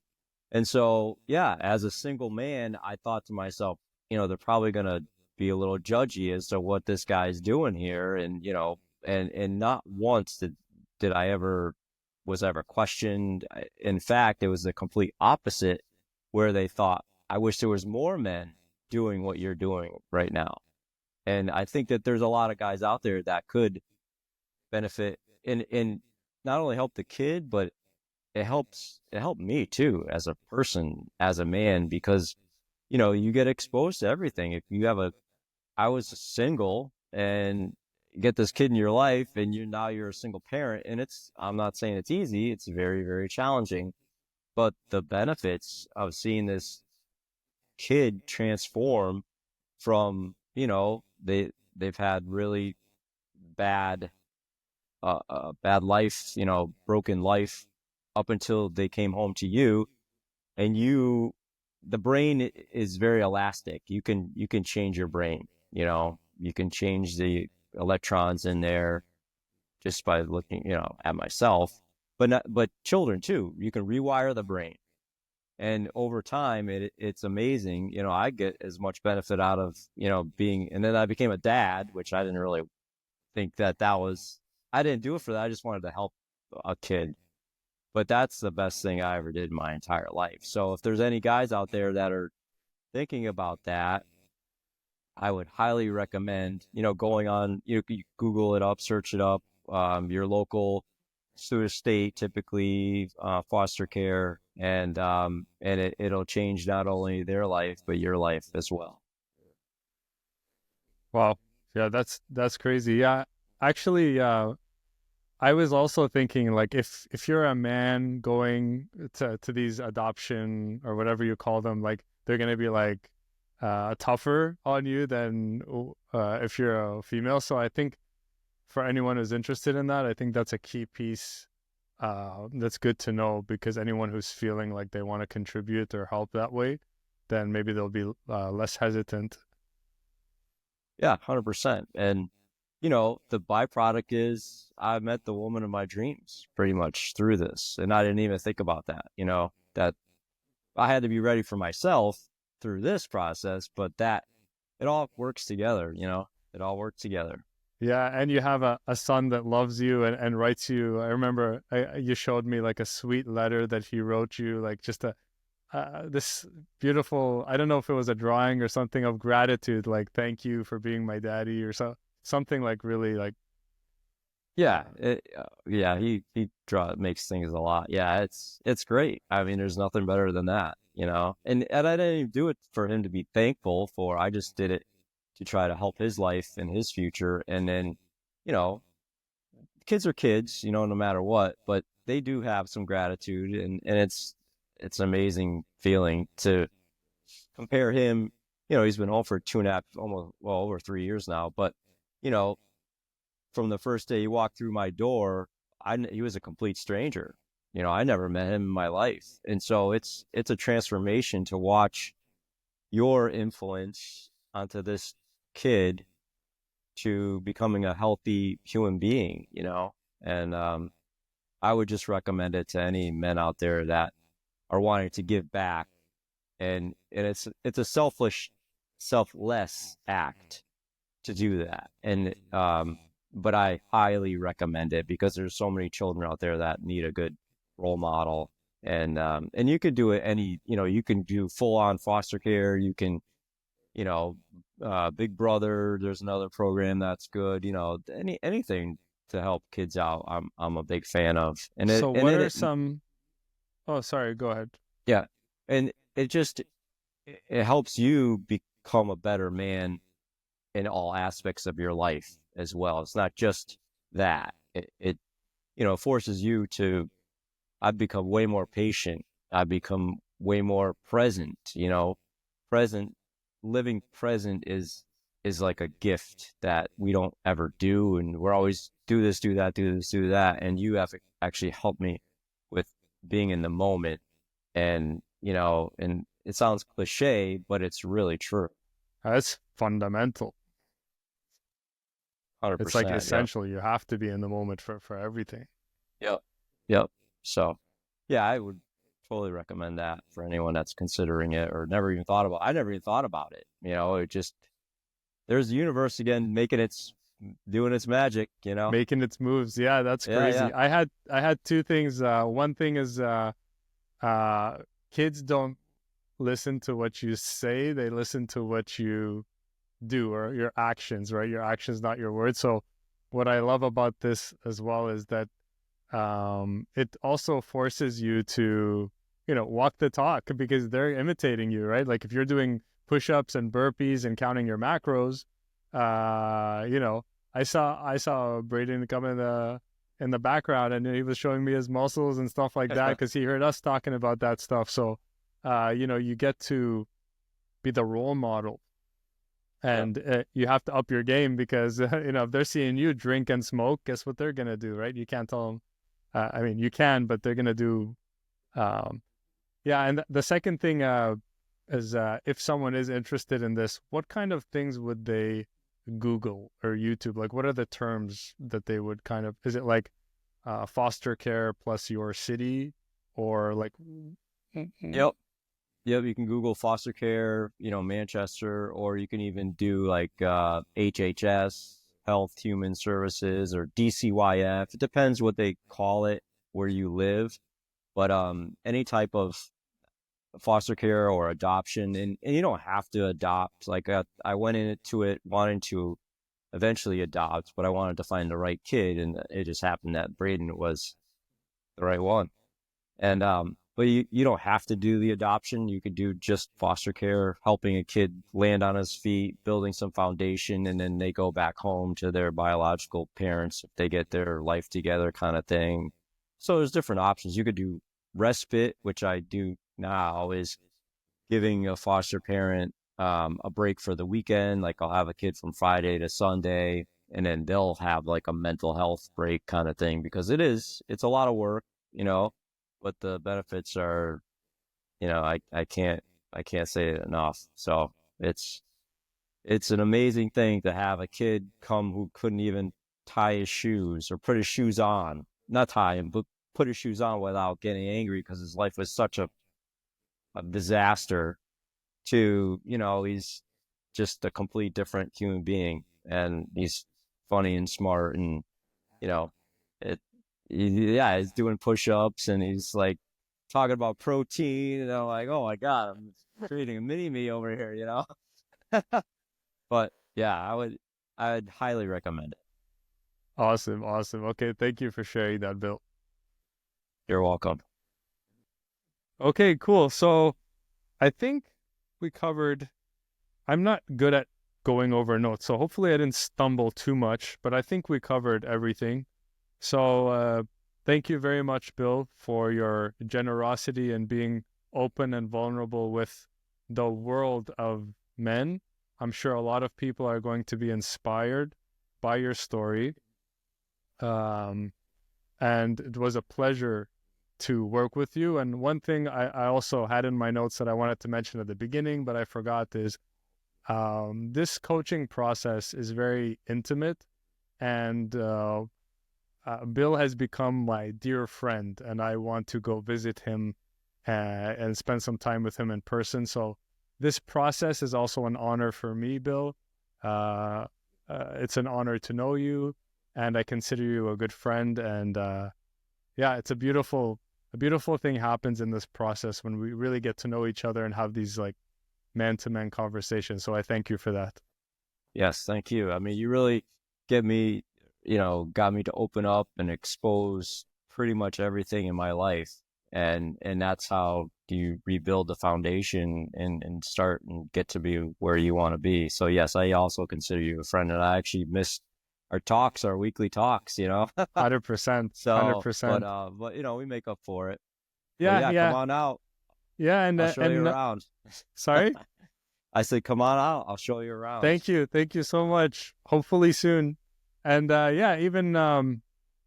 And so, yeah, as a single man, I thought to myself, they're probably going to be a little judgy as to what this guy's doing here. And, and not once did I ever was ever questioned. In fact, it was the complete opposite, where they thought, I wish there was more men doing what you're doing right now. And I think that there's a lot of guys out there that could benefit and not only help the kid, but it helped me too as a person, as a man, because you get exposed to everything. If you have a I was single, and you get this kid in your life, and you're a single parent, and I'm not saying it's easy, it's very, very challenging, but the benefits of seeing this kid transform from, they've had really bad bad life, broken life, up until they came home to you. And the brain is very elastic. You can change your brain. You can change the electrons in there just by looking, at myself. But children too. You can rewire the brain, and over time, it's amazing. I get as much benefit out of being. And then I became a dad, which I didn't really think that was. I didn't do it for that. I just wanted to help a kid, but that's the best thing I ever did in my entire life. So if there's any guys out there that are thinking about that, I would highly recommend, going on, you Google it up, search it up, your local through the state, typically foster care, and it'll change not only their life, but your life as well. Wow. Yeah, that's crazy. Yeah. Actually, I was also thinking like if you're a man going to these adoption or whatever you call them, like they're gonna be like tougher on you than if you're a female. So I think for anyone who's interested in that, I think that's a key piece that's good to know, because anyone who's feeling like they want to contribute or help that way, then maybe they'll be less hesitant. Yeah, 100%. And the byproduct is I met the woman of my dreams pretty much through this, and I didn't even think about that. That I had to be ready for myself through this process, but that it all works together. It all works together. Yeah, and you have a son that loves you and writes you. I remember you showed me like a sweet letter that he wrote you, like just a this beautiful. I don't know if it was a drawing or something of gratitude, like thank you for being my daddy, or something like really like. Yeah, Uh, yeah, he makes things a lot. Yeah, it's great. I mean, there's nothing better than that, And I didn't even do it for him to be thankful for. I just did it to try to help his life and his future. And then, you know, kids are kids, no matter what, but they do have some gratitude, and it's an amazing feeling to compare him. He's been home for 2.5, almost, well, over 3 years now, but you know, from the first day he walked through my door, he was a complete stranger. I never met him in my life. And so it's a transformation to watch your influence onto this kid to becoming a healthy human being, And I would just recommend it to any men out there that are wanting to give back. And it's a selfless act to do that. And but I highly recommend it, because there's so many children out there that need a good role model. And you could do it you can do full on foster care. You can, you know, Big Brother. There's another program that's good. Anything to help kids out. I'm a big fan of. And it so and what then are it some? Oh, sorry. Go ahead. yeah, and it helps you become a better man in all aspects of your life as well. It's not just that. It forces you to. I've become way more patient. I've become way more present. Present, living present is like a gift that we don't ever do, and we're always do this, do that, do this, do that. And you have actually helped me with being in the moment, and and it sounds cliche, but it's really true. That's fundamental. It's like 100%. Yep. essential. You have to be in the moment for everything. Yep. Yep. So, yeah, I would totally recommend that for anyone that's considering it or never even thought about. I never even thought about it. It just there's the universe again making doing its magic. Making its moves. Yeah, that's Yeah. Yeah. crazy. I had two things. One thing is uh kids don't listen to what you say, they listen to what you do or your actions, right? Your actions, not your words. So what I love about this as well is that it also forces you to, walk the talk because they're imitating you, right? Like if you're doing push-ups and burpees and counting your macros, you know, I saw Braden come in the background and he was showing me his muscles and stuff like that because he heard us talking about that stuff. So, you get to be the role model Yep. and you have to up your game because if they're seeing you drink and smoke, guess what they're gonna do, right? You can't tell them. I mean, you can, but they're gonna do. Um, yeah, and the second thing is if someone is interested in this, what kind of things would they Google or YouTube? Like, what are the terms that they would kind of? Is it like foster care plus your city, or like? Yep. Yep, you can Google foster care, Manchester, or you can even do like HHS, Health Human Services, or DCYF. It depends what they call it where you live, but any type of foster care or adoption, and you don't have to adopt. Like I went into it wanting to eventually adopt, but I wanted to find the right kid, and it just happened that Braden was the right one. And but you don't have to do the adoption. You could do just foster care, helping a kid land on his feet, building some foundation, and then they go back home to their biological parents if they get their life together, kind of thing. So there's different options. You could do respite, which I do now, is giving a foster parent a break for the weekend. Like I'll have a kid from Friday to Sunday, and then they'll have like a mental health break kind of thing because it's a lot of work, but the benefits are, I can't say it enough. So it's an amazing thing to have a kid come who couldn't even tie his shoes or put his shoes on, not tie him, but put his shoes on without getting angry because his life was such a disaster to, he's just a complete different human being and he's funny and smart and, you know, it, yeah, he's doing push-ups and he's like talking about protein and I'm like, oh my God, I'm creating a mini me over here. But yeah, I'd highly recommend it. Awesome, awesome. Okay, thank you for sharing that, Bill. You're welcome. Okay, cool. So I think we covered. I'm not good at going over notes, so hopefully I didn't stumble too much, but I think we covered everything. So thank you very much, Bill, for your generosity and being open and vulnerable with the world of men. I'm sure a lot of people are going to be inspired by your story. Um, and it was a pleasure to work with you. And one thing I also had in my notes that I wanted to mention at the beginning, but I forgot is this coaching process is very intimate. And Bill has become my dear friend, and I want to go visit him and spend some time with him in person. So this process is also an honor for me, Bill. It's an honor to know you, and I consider you a good friend. And yeah, it's a beautiful thing happens in this process when we really get to know each other and have these like man-to-man conversations. So I thank you for that. Yes, thank you. I mean, you really get me, got me to open up and expose pretty much everything in my life. And that's how you rebuild the foundation and start and get to be where you want to be. So yes, I also consider you a friend and I actually missed our talks, our weekly talks. 100%, So, 100%. but we make up for it. But Yeah, yeah, come yeah, on out. yeah, I'll show you and around. sorry. I said, come on out. I'll show you around. Thank you so much. Hopefully soon. And yeah, even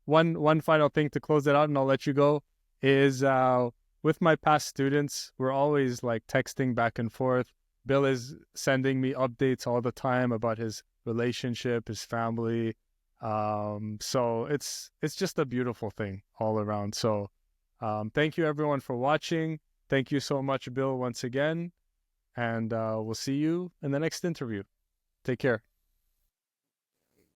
one final thing to close it out, and I'll let you go is with my past students, we're always like texting back and forth. Bill is sending me updates all the time about his relationship, his family. So it's just a beautiful thing all around. So thank you everyone for watching. Thank you so much, Bill, once again. And we'll see you in the next interview. Take care.